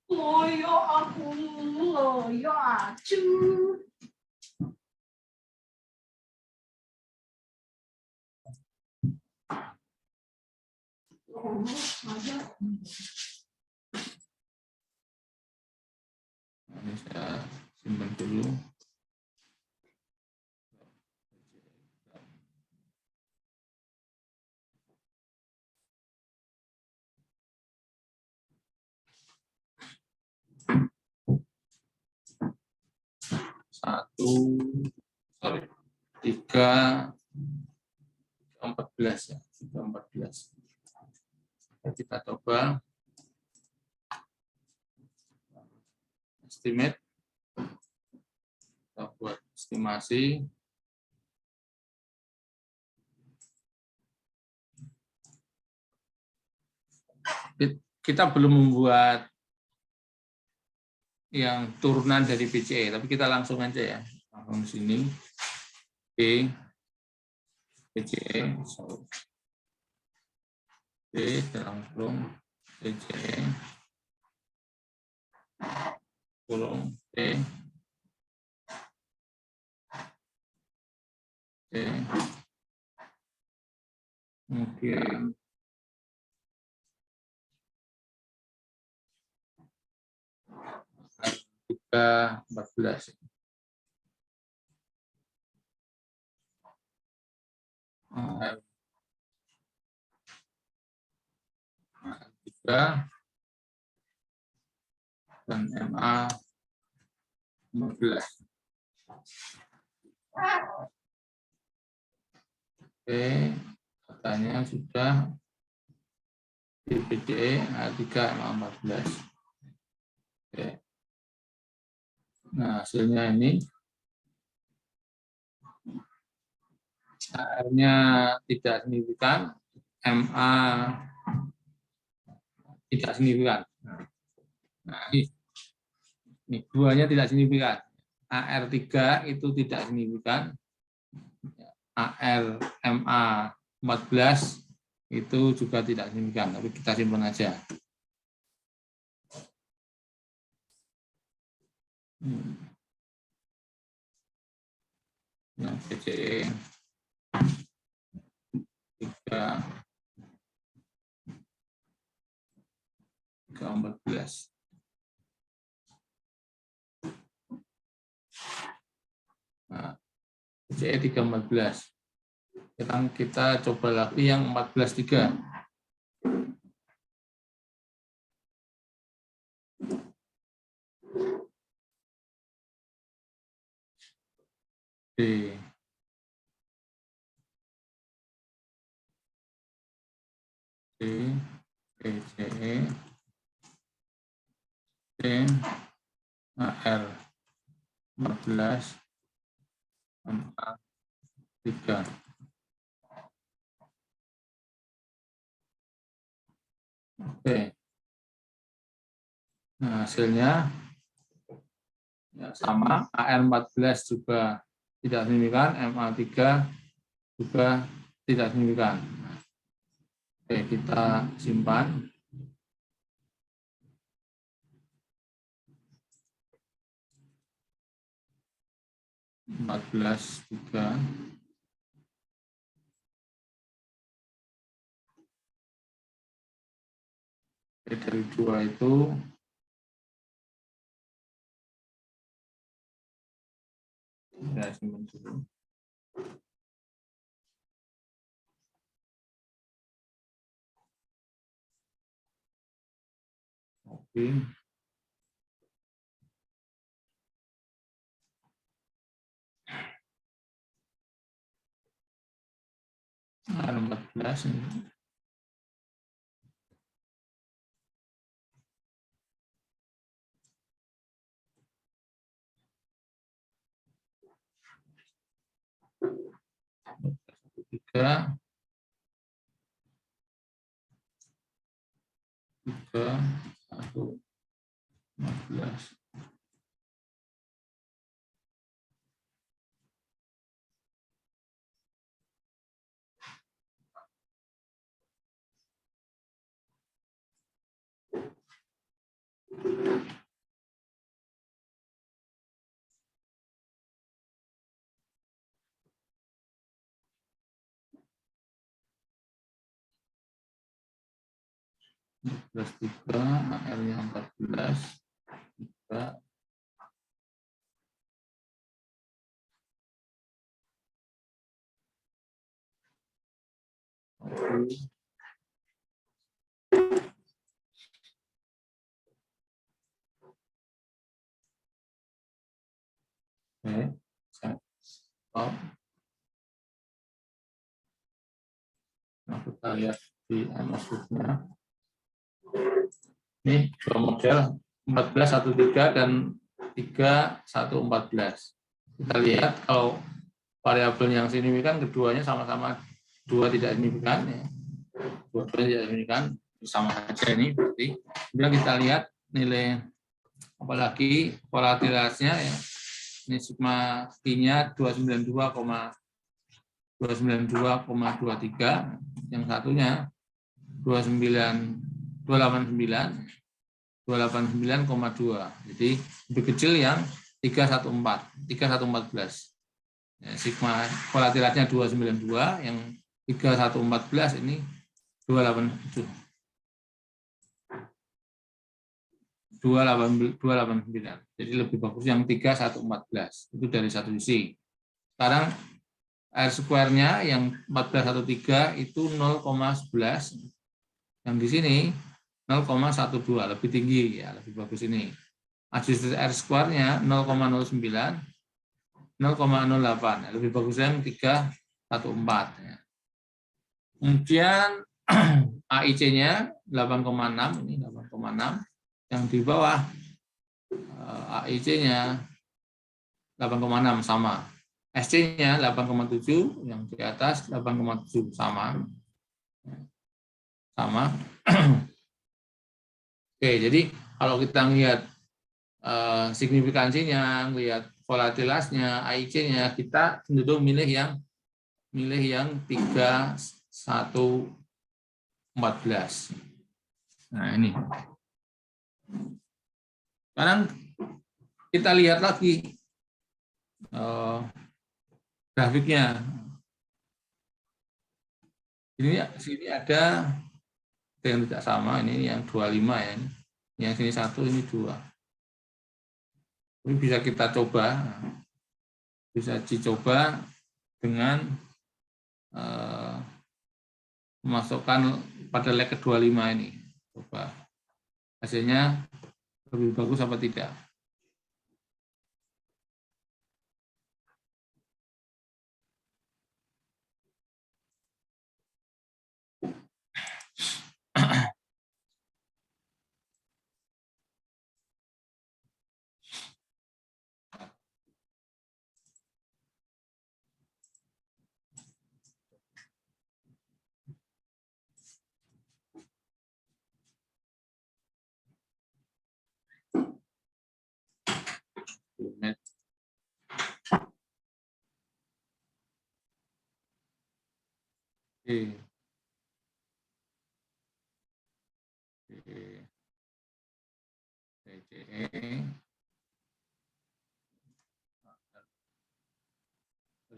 Loyo aku, loyo acu.
Ini saya simpan dulu. Tiga 14 ya, 14. Kita coba estimate, kita buat estimasi. Kita belum membuat yang turunan dari PCE, tapi kita langsung aja ya, langsung sini. Oke, PCE, kurung PCE, kurung P, kemudian 314. AR3 dan MA 15. Oke, katanya sudah di PDE A3 MA 14. Oke. Nah, hasilnya ini AR-nya tidak signifikan, MA tidak signifikan. Nah, ini duanya tidak signifikan. AR3 itu tidak signifikan. AR MA 14 itu juga tidak signifikan, tapi kita simpan aja. Nah, PCE 3 14. Nah, PCE 314. Sekarang kita coba lagi yang 14.3. D. D. PCE. D. AR 14. MA 3. Oke. Nah, hasilnya ya, sama. AR14 juga tidak signifikan, MA3 juga tidak signifikan. Oke, kita simpan. (14 3). Dari 2 itu ya, simpan dulu. Oke. AR14 ini. Tiga 1 14. Plus 3, AR-nya 14, 3. Oke, stop. Nah, kita lihat di MS-nya. Ini dua model 1413 dan 3114. Kita lihat kalau variabel yang signifikan keduanya sama-sama 2 tidak signifikan ya. Dua-duanya tidak signifikan sama saja ini berarti. Kemudian kita lihat nilai apalagi volatilitasnya ya. Ini sigma P-nya 292,23, yang satunya 289,2. Jadi lebih kecil yang 3114. Ya, sigma volatilitasnya 292, yang 3114 ini 287. 289. Jadi lebih bagus yang 3114. Itu dari satu sisi. Sekarang R square-nya yang 1413 itu 0,11. Yang di sini 0,12, lebih tinggi ya, lebih bagus ini. Adjusted R square-nya 0,09, 0,08, lebih bagus yang 314 ya. Kemudian AIC-nya 8,6, ini 8,6. Yang di bawah AIC-nya 8,6 sama. SC-nya 8,7, yang di atas 8,7 sama. Sama. Oke, jadi kalau kita lihat signifikansinya, lihat volatilitasnya, AIC-nya, kita cenderung milih yang 3114. Nah, ini. Sekarang kita lihat lagi grafiknya. Sini ada yang tidak sama, ini yang 25 ya. Yang sini 1, ini 2. Ini bisa kita coba, bisa dicoba dengan memasukkan pada leg ke-25 ini. Coba hasilnya lebih bagus apa tidak.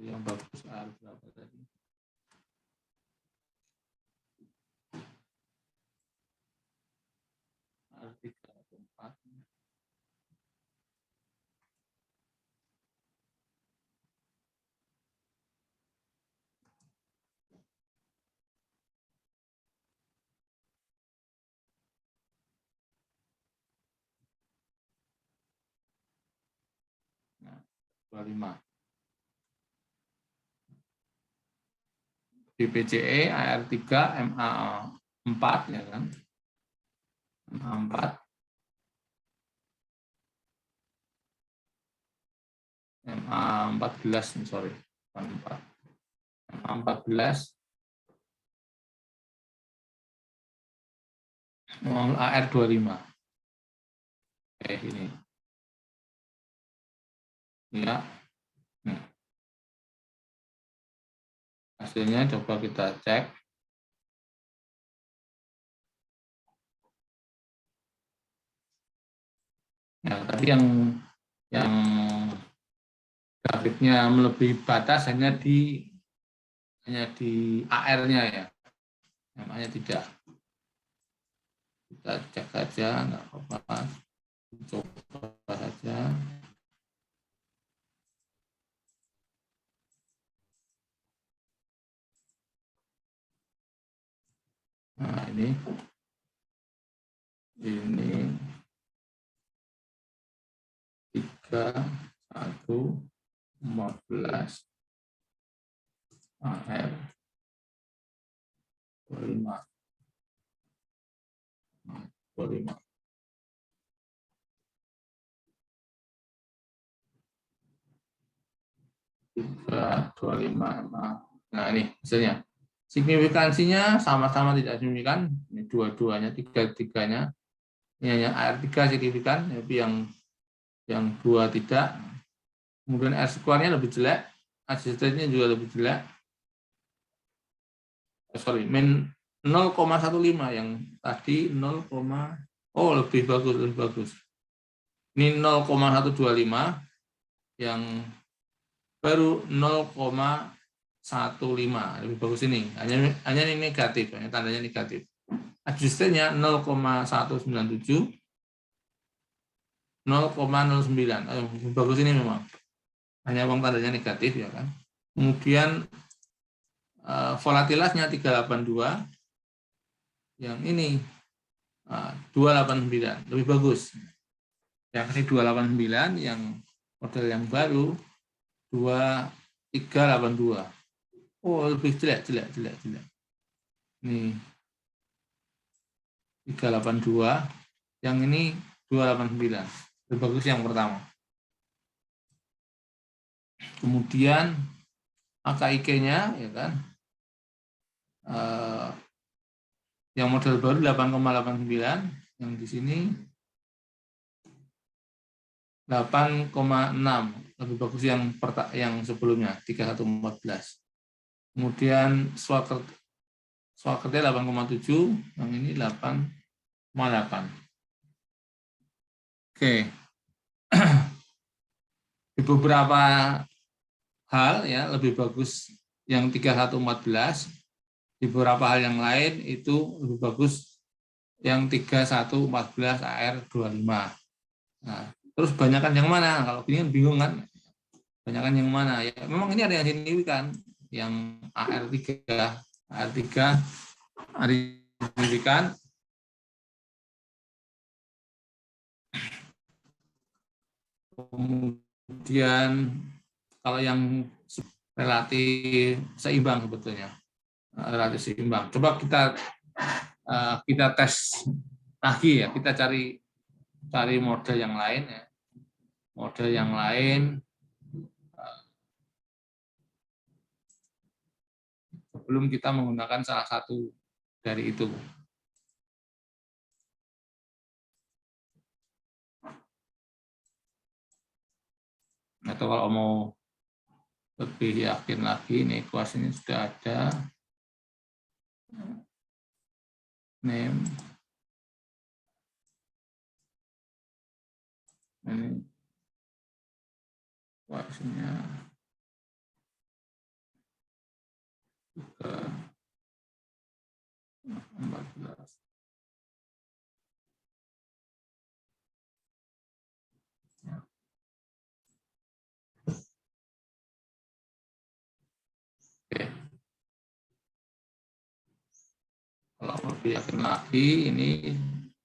Yang bagus berapa tadi? R3 atau 4. Nah, 25. Di PCE AR3 MA4 ya kan. MA4. MA14, sorry. 4. MA14. AR25. Ini. Ya. Hasilnya coba kita cek. Nah, tadi yang grafiknya melebihi batas hanya di AR-nya ya. Namanya tidak. Kita cek saja, nggak apa-apa. Coba saja. Nah, ini 3,1,14 AR 25. 25. Nah, ini hasilnya. Signifikansinya sama-sama tidak signifikan. Ini dua-duanya, tiga-tiganya. Ini hanya AR3 signifikan, tapi yang dua tidak. Kemudian R square-nya lebih jelek, adjustednya juga lebih jelek. Sorry, min 0,15 yang tadi 0, oh lebih bagus. Ini 0,125 yang baru 0,15, lebih bagus ini. Hanya ini negatif, hanya tandanya negatif. Adjustednya 0,197, 0,09. Bagus ini memang. Hanya uang tandanya negatif ya kan. Kemudian volatilitasnya 382. Yang ini 289, lebih bagus. Yang ini 289, yang model yang baru 2382. Oh, lebih jelek. Nih 382, yang ini 289. Lebih bagus yang pertama. Kemudian AKIK-nya ya kan. Yang model baru 8,89, yang di sini 8,6, lebih bagus yang sebelumnya 3114. Kemudian Swakertnya 8,7, yang ini 8,8. Oke. Di beberapa hal ya lebih bagus yang 3114. Di beberapa hal yang lain itu lebih bagus yang 3114 AR25. Nah, terus banyakan yang mana? Kalau ini bingung kan? Banyakan yang mana? Ya, memang ini ada yang signifikan, yang AR3 ada signifikan. Kemudian kalau yang relatif seimbang sebetulnya. Relatif seimbang. Coba kita tes lagi ya, kita cari model yang lain ya. Model yang lain sebelum kita menggunakan salah satu dari itu. Atau kalau mau lebih yakin lagi, ini ekuasinya sudah ada. Name. Ini ekuasinya juga 14. Oke. Kalau lebih yakin lagi, ini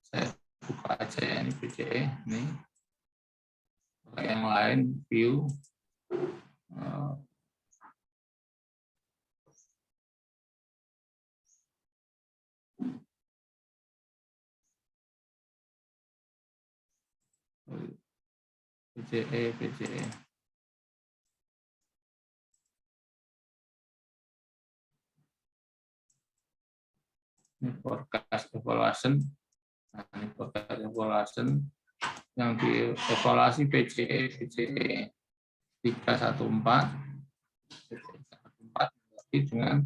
saya buka aja ya, ini PCE, ini. Yang lain, view. PCE. Ini forecast evaluation. Nah, ini forecast evaluation yang dievaluasi PCE 314 tapi dengan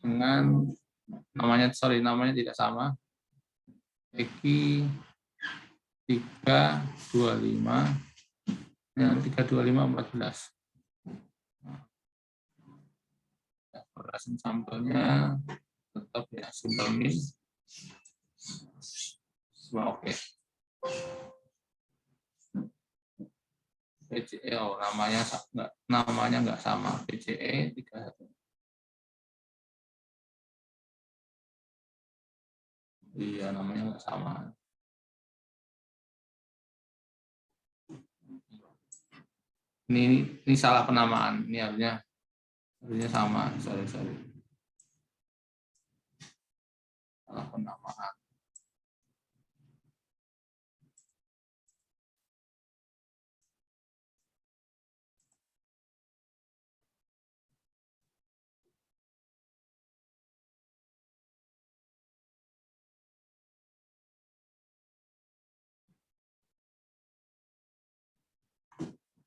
namanya tidak sama. EKI 325 yang 32514. Evaluasi sampelnya tetap ya simple min. Semua oke. PCE namanya nggak sama. PCE 31. Iya, namanya nggak sama. Ini salah penamaan. Ini harusnya sama. Sorry. Salah penamaan.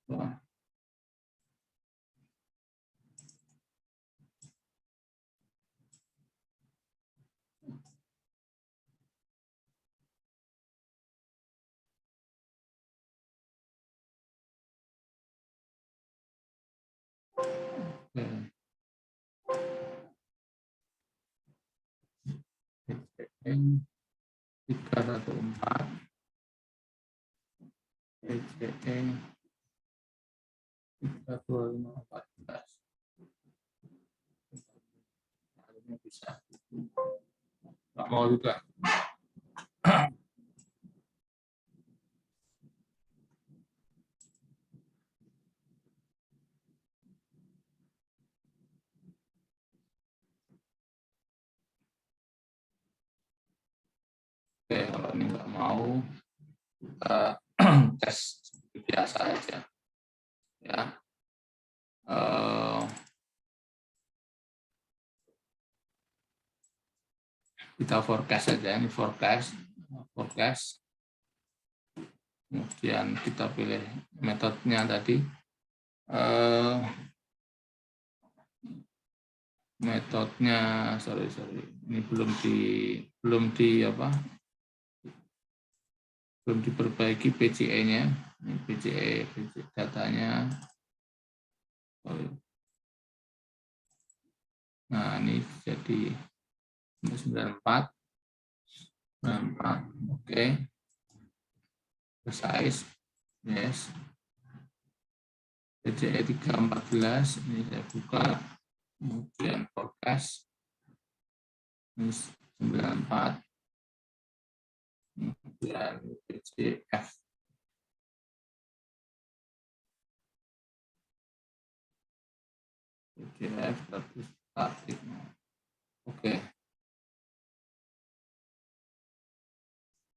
Wah. PCE 314 PCE 32514. Harusnya bisa. Nggak mau juga. Oke, kalau ini nggak mau, kita tes biasa aja. Ya. Kita forecast aja, ini forecast. Kemudian kita pilih metodenya tadi. Metodenya, sorry, ini belum diperbaiki PCE-nya. Ini PCE datanya. Nah, ini jadi 94. Oke. Size, yes. PCE 314, ini saya buka. Kemudian forecast, ini 94. Kemudian PCF. PCF statik. Oke.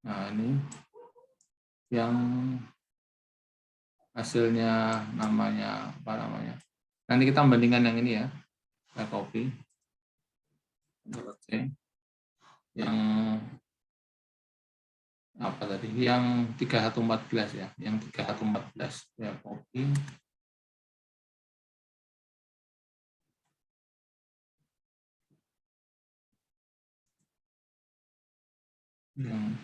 Nah, ini yang hasilnya namanya apa namanya? Nanti kita bandingkan yang ini ya. Saya copy. Oke. Yang apa tadi? Yang 3114 ya. Yang 3114 saya copy. Yang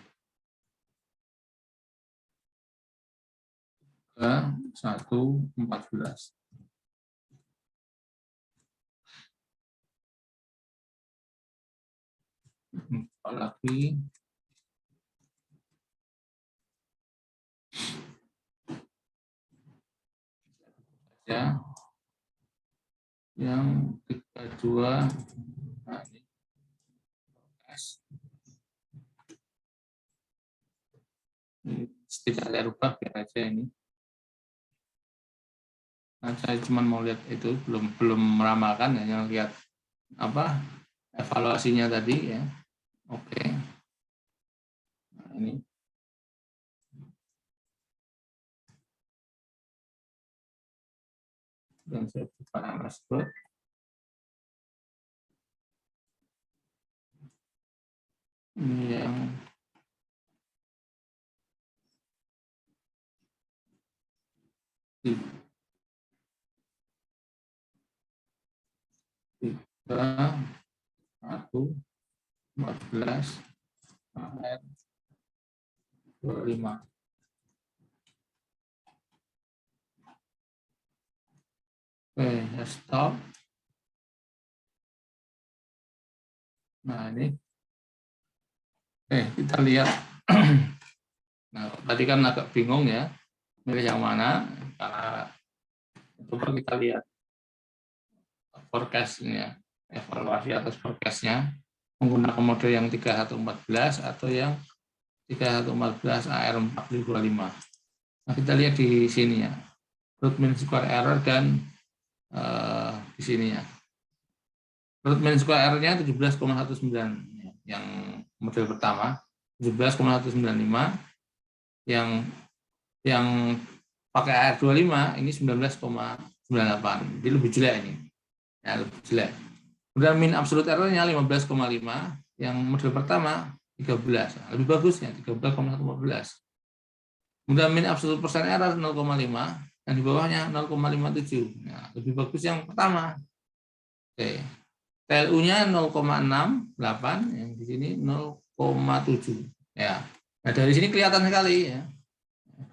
114. Lagi ya, yang 32. Nah, ini tidak ada rubah biar aja ini. Nah, saya cuma mau lihat itu, belum meramalkan, hanya lihat apa evaluasinya tadi ya. Oke. Nah, ini dan saya buka dashboard. Ini yang tiga 114 AR 25. Oke, ya stop. Nah, ini. Oke, kita lihat. Nah, tadi kan agak bingung ya, milih yang mana, karena coba kita lihat forecast-nya, evaluasi atas forecast-nya, menggunakan model yang 3114 atau yang 3114 AR425. Nah, kita lihat di sini ya, root mean square error dan di sini ya. Root mean square error-nya 17,19 yang model pertama, 17,195, yang pakai AR25 ini 19,98. Jadi lebih jelek ini. Ya, lebih jelek. Kemudian mean absolute error-nya 15,5, yang model pertama 13. Lebih bagusnya 13,114. Kemudian mean absolute percent error 0,5 dan di bawahnya 0,57. Nah, lebih bagus yang pertama. Oke. TLU-nya 0,68, yang di sini 0,7. Ya. Nah, dari sini kelihatan sekali ya.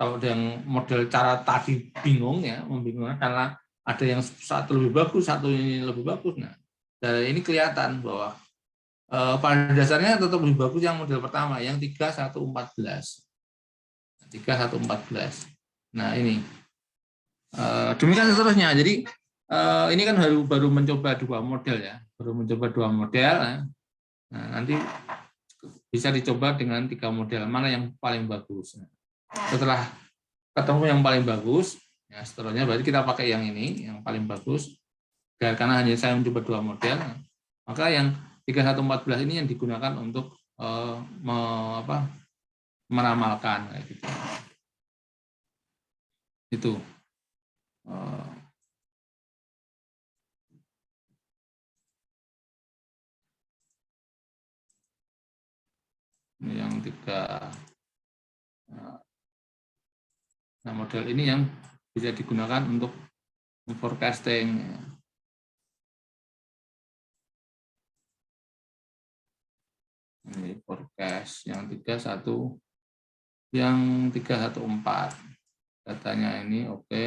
Kalau yang model cara tadi bingung ya, membingungkan karena ada yang satu lebih bagus, satu ini lebih bagus. Nah, dari ini kelihatan bahwa pada dasarnya tetap lebih bagus yang model pertama, yang 3114. 3114. Nah ini demikian seterusnya. Jadi ini kan baru mencoba dua model ya, Nah, nanti bisa dicoba dengan 3 model, mana yang paling bagus. Setelah ketemu yang paling bagus, ya seterusnya berarti kita pakai yang ini, yang paling bagus. Karena hanya saya mencoba 2 model, maka yang 3114 ini yang digunakan untuk meramalkan kayak gitu. Itu. Ini yang 3. Nah, model ini yang bisa digunakan untuk forecasting. Ini forecast yang 314. Datanya ini oke.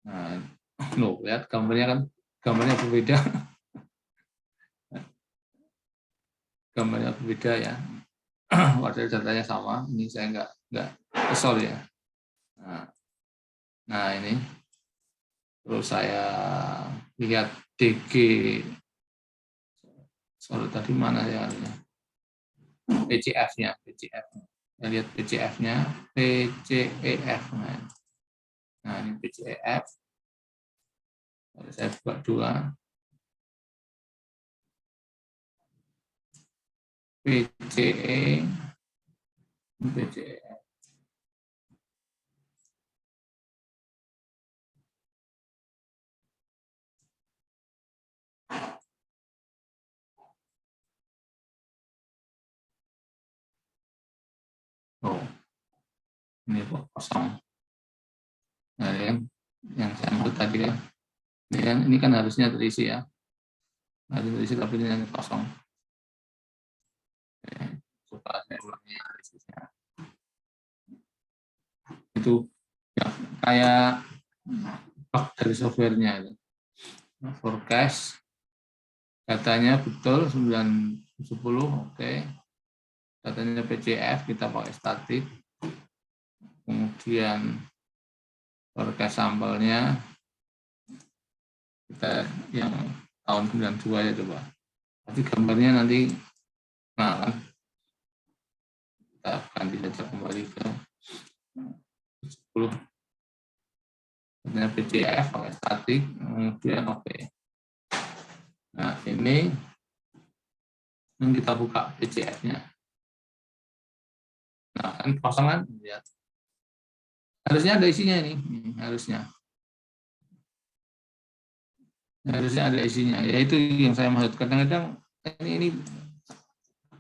Nah, lihat gambarnya berbeda. Gambarnya berbeda ya. Padahal datanya sama. Ini saya nggak kesel ya. Nah ini. Terus saya lihat DG. Soal tadi mana ya? PCF-nya. Saya lihat PCF-nya. PCEF. Nah ini PCEF. Saya buat 2. PCE. PCEF. Oh, ini kok kosong. Nah, yang saya maksud tadi ya. Ini kan harusnya terisi ya. Harus terisi tapi ini kosong. Coba saya ulangi analisisnya. Itu ya, kayak bug dari softwarenya. Forecast datanya betul 910, oke. Datanya PCF kita pakai statik. Kemudian forecast sampelnya kita yang tahun 92 ya coba. Tapi gambarnya nanti nah kan kita ganti saja kembali ke 10. Datanya PCF pakai statik, kemudian oke. Nah ini yang kita buka PCF-nya. Nah kan kosong kan, lihat. Harusnya ada isinya ini, harusnya ada isinya. Yaitu yang saya maksud. Kadang-kadang ini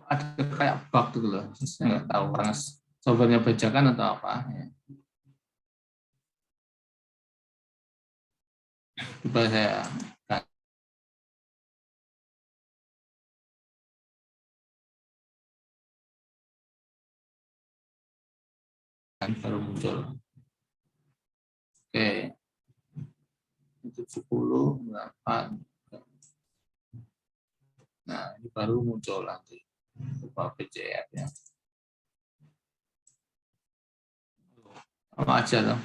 ada kayak bug gitu loh. Saya nggak tahu karena softwarenya bajakan atau apa. Coba saya baru muncul. Oke. 70, 8. Nah, ini baru muncul nanti. Coba PCF ya. Apa aja loh.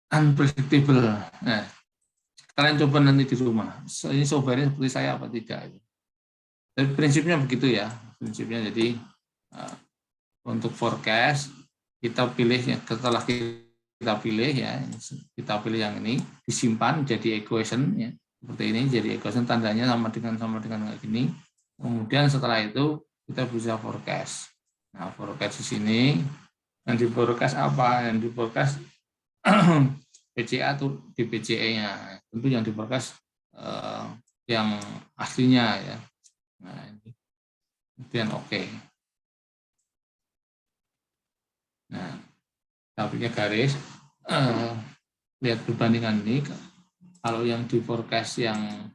Unpredictable. Nah, kalian coba nanti di rumah. Ini software seperti saya apa tidak. Tapi prinsipnya begitu ya. Prinsipnya jadi untuk forecast kita pilih ya, setelah kita pilih ya, kita pilih yang ini, disimpan jadi equation ya. Seperti ini jadi equation, tandanya sama dengan kayak gini. Kemudian setelah itu kita bisa forecast. Nah, forecast di sini yang di forecast apa? Yang di forecast PCA tuh di PCE-nya. Tentu yang di forecast yang aslinya ya. Nah, ini. Kemudian oke. Nah, grafiknya garis. Lihat perbandingan ini. Kalau yang di forecast yang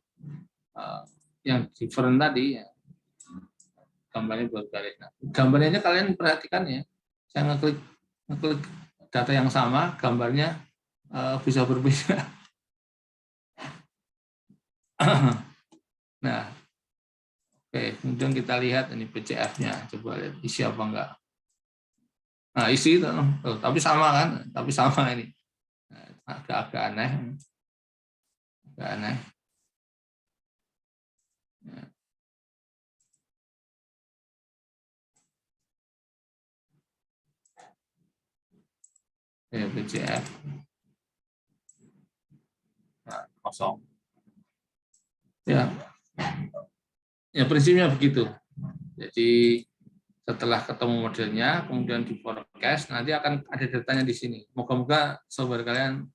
different tadi ya, gambarnya buat garis. Nah, gambarnya kalian perhatikan ya. Saya ngeklik data yang sama, gambarnya bisa berbeda. Nah, oke. Kemudian kita lihat ini PCF-nya. Coba lihat isi apa enggak. Nah, isi itu, tapi sama kan? Tapi sama ini. Agak-agak aneh. Agak aneh. Ya, BCF. Nah, kosong. Ya. Ya, prinsipnya begitu. Jadi setelah ketemu modelnya, kemudian di forecast, nanti akan ada datanya di sini. Moga-moga software kalian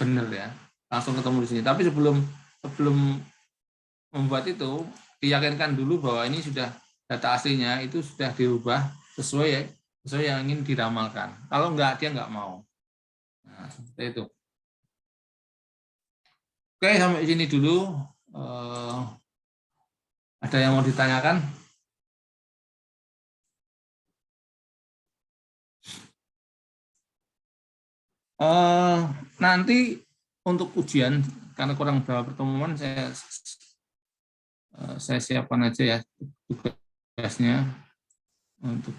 benar ya, langsung ketemu di sini. Tapi sebelum membuat itu, diyakinkan dulu bahwa ini sudah data aslinya itu sudah dirubah sesuai yang ingin diramalkan. Kalau enggak, dia enggak mau. Nah, seperti itu. Oke, sampai sini dulu. Ada yang mau ditanyakan? Nanti untuk ujian, karena kurang beberapa pertemuan, saya siapkan aja ya tugasnya untuk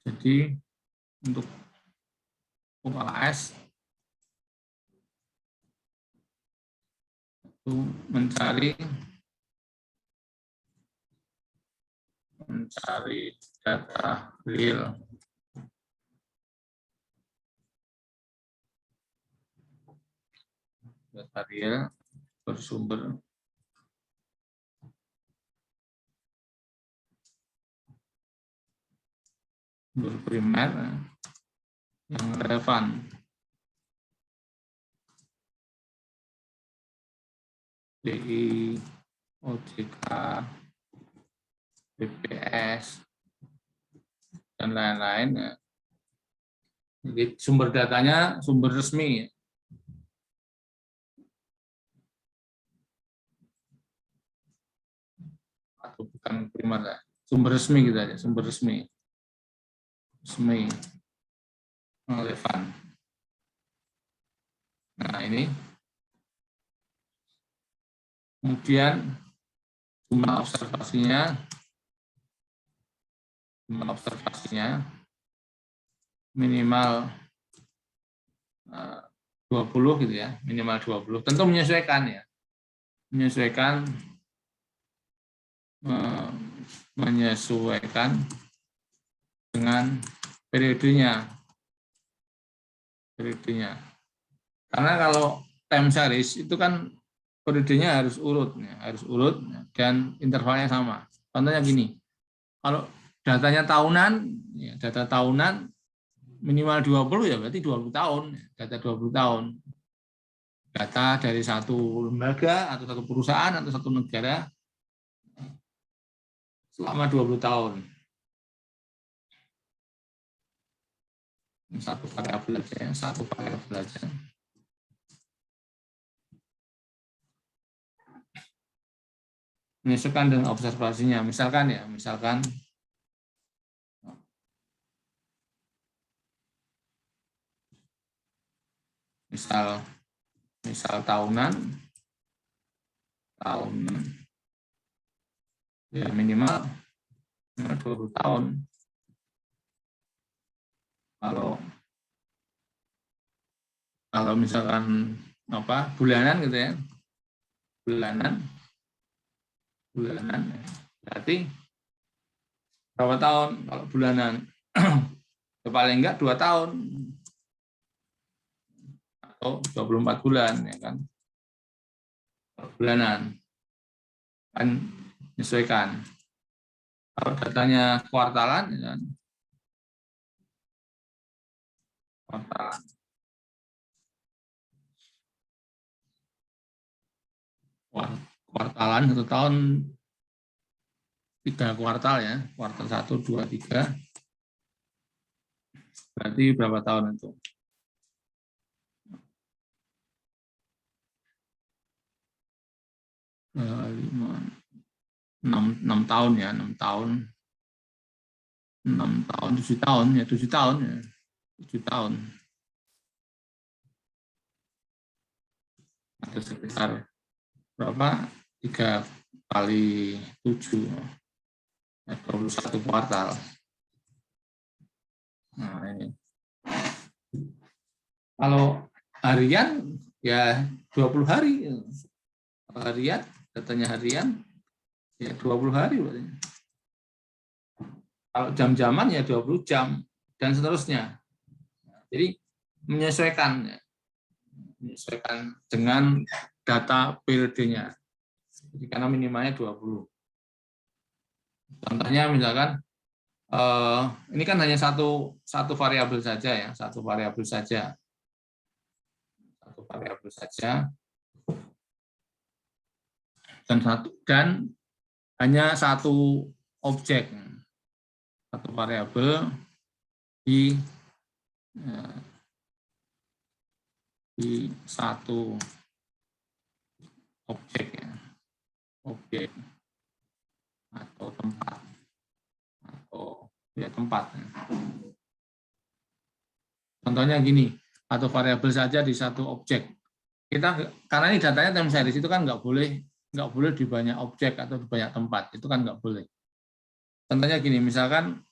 jadi untuk UKS itu mencari data real bersumber primer yang relevan. DI, OJK, BPS, dan lain-lain. Jadi sumber datanya sumber resmi. Atau bukan primer, sumber resmi gitu aja, sumber resmi relevan. Nah ini, kemudian jumlah observasinya minimal 20 gitu ya, minimal 20. Tentu menyesuaikan ya, menyesuaikan dengan periodenya. Karena kalau time series itu kan periodenya harus urut dan intervalnya sama. Contohnya gini, kalau datanya tahunan, ya data tahunan minimal 20 ya berarti 20 tahun, data 20 tahun. Data dari satu lembaga atau satu perusahaan atau satu negara selama 20 tahun. Satu variabel aja. Menyesuaikan dengan observasinya. Misalkan misal tahunan ya minimal 20 tahun. Kalau misalkan bulanan gitu ya, bulanan berarti berapa tahun kalau bulanan? Paling enggak 2 tahun atau 24 bulan ya kan, bulanan kan menyesuaikan. Kalau datanya kuartalan ya kan, kuartalan 1 tahun 3 kuartal ya, kuartal 1, 2, 3, berarti berapa tahun itu? 6 tahun ya, 6 tahun, 7 tahun ya, 7 tahun. itu sekitar berapa? 3 kali 7, 21 kuartal. Nah, ini. Kalau harian ya 20 hari. Kalau harian, datanya harian ya 20 hari berarti. Kalau jam-jaman ya 20 jam dan seterusnya. Jadi menyesuaikan dengan data periodenya. Jadi karena minimalnya 20. Contohnya misalkan ini kan hanya satu variabel saja ya, satu variabel saja. Dan hanya satu objek, satu variabel di satu objek ya, objek atau tempat tempat. Contohnya gini, satu variabel saja di satu objek. Karena ini datanya time series itu kan nggak boleh di banyak objek atau di banyak tempat, itu kan nggak boleh. Contohnya gini, misalkan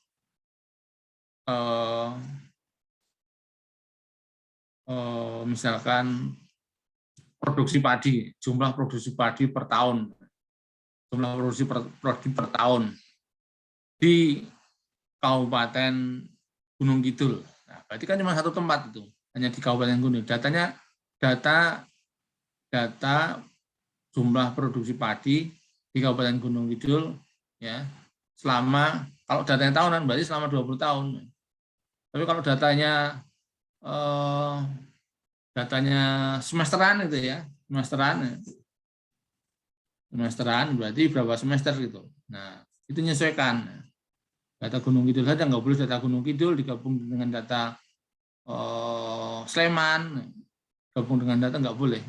misalkan produksi padi, jumlah produksi padi per tahun, jumlah produksi padi per tahun di Kabupaten Gunung Kidul. Nah, berarti kan cuma satu tempat itu, hanya di Kabupaten Gunung. Data jumlah produksi padi di Kabupaten Gunung Kidul ya, selama, kalau datanya tahunan berarti selama 20 tahun. Tapi kalau datanya semesteran itu ya, semesteran berarti berapa semester gitu. Nah, itu menyesuaikan. Data Gunung Kidul saja nggak boleh data Gunung Kidul digabung dengan data Sleman, gabung dengan data nggak boleh.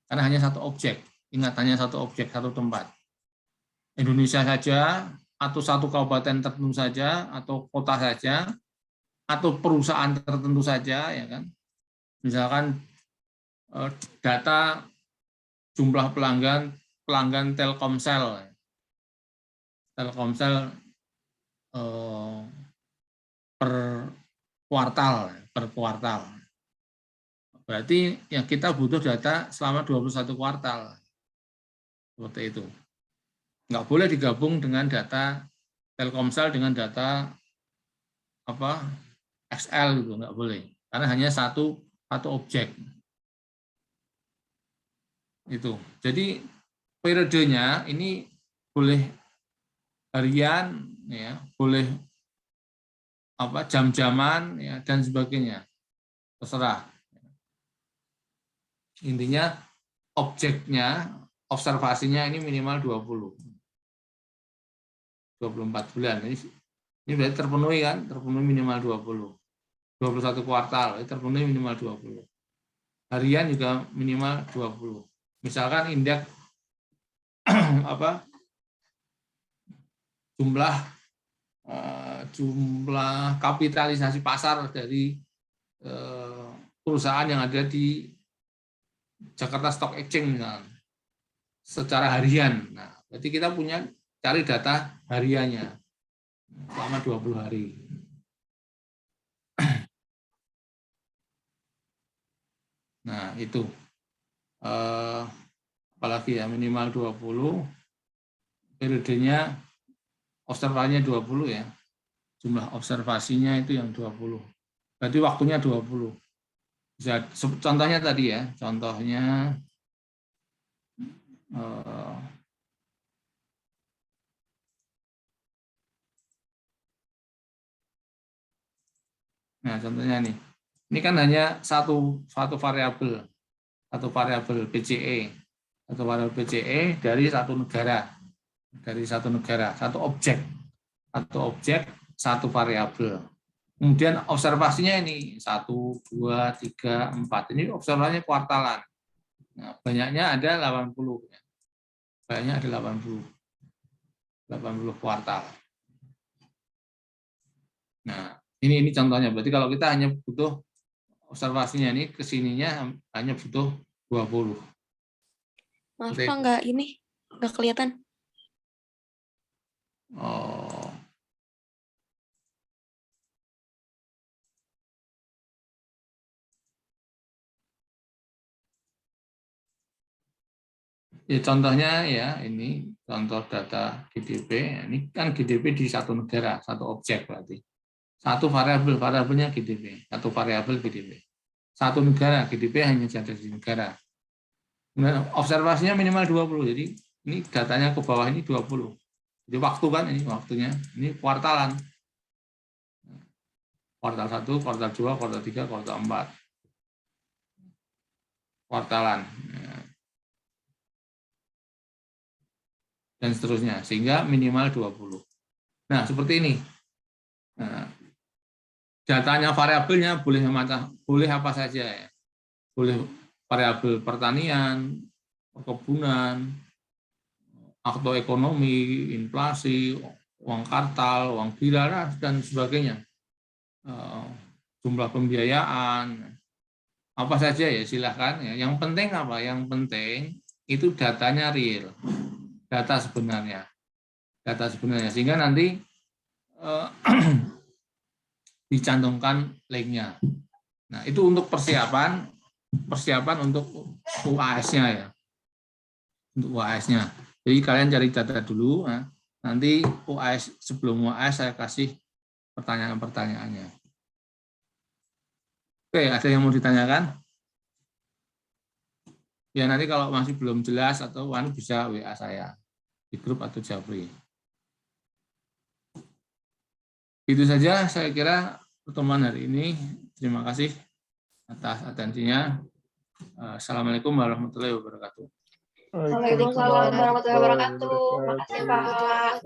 Karena hanya satu objek. Ingat, hanya satu objek, satu tempat. Indonesia saja, atau satu kabupaten tertentu saja, atau kota saja, atau perusahaan tertentu saja, ya kan. Misalkan data jumlah pelanggan Telkomsel per kuartal. Berarti yang kita butuh data selama 21 kuartal. Seperti itu. Nggak boleh digabung dengan data Telkomsel dengan data XL gitu, nggak boleh. Karena hanya satu objek. Itu. Jadi periodenya ini boleh harian ya, boleh jam-jaman ya, dan sebagainya. Terserah. Intinya objeknya, observasinya ini minimal 24 bulan. Ini berarti terpenuhi kan? Terpenuhi minimal 21 kuartal, terpenuhi minimal 20. Harian juga minimal 20. Misalkan indeks jumlah kapitalisasi pasar dari perusahaan yang ada di Jakarta Stock Exchange misalnya, secara harian. Nah, berarti kita cari data hariannya selama 20 hari. Nah, itu. Apalagi ya, minimal 20, periodenya observasinya 20 ya. Jumlah observasinya itu yang 20. Berarti waktunya 20. Bisa, contohnya tadi ya, contohnya nah contohnya nih, ini kan hanya satu variabel PCE, dari satu negara, satu objek, satu variabel. Kemudian observasinya ini 1, 2, 3, 4. Ini observasinya kuartalan. Nah, banyaknya ada 80. Banyaknya ada 80 kuartal. Nah, ini contohnya. Berarti kalau kita hanya butuh observasinya ini, kesininya hanya butuh 20.
Maaf
Oke.
Pak, nggak kelihatan.
Oh. Ya, contohnya ya ini contoh data GDP. Ini kan GDP di satu negara, satu objek berarti. Satu variabelnya GDP, satu variabel GDP. Satu negara, GDP hanya ada di negara. Kemudian observasinya minimal 20. Jadi ini datanya ke bawah ini 20. Jadi waktu kan ini waktunya. Ini kuartalan. Kuartal 1, kuartal 2, kuartal 3, kuartal 4. Kuartalan. Dan seterusnya. Sehingga minimal 20. Nah, seperti ini. Nah, datanya variabelnya boleh apa saja ya. Boleh variabel pertanian, perkebunan, akto ekonomi, inflasi, uang kartal, uang gila, dan sebagainya. Jumlah pembiayaan, apa saja ya silahkan. Yang penting apa? Yang penting itu datanya real, data sebenarnya. Sehingga nanti dicantumkan linknya. Nah, itu untuk persiapan untuk UAS-nya ya. Untuk UAS-nya. Jadi kalian cari data dulu, nanti UAS sebelum UAS saya kasih pertanyaan-pertanyaannya. Oke, ada yang mau ditanyakan? Ya nanti kalau masih belum jelas atau bisa WA saya di grup atau Japri. Itu saja saya kira pertemuan hari ini. Terima kasih atas atensinya. Assalamualaikum warahmatullahi wabarakatuh.
Waalaikumsalam warahmatullahi wabarakatuh. Makasih Pak.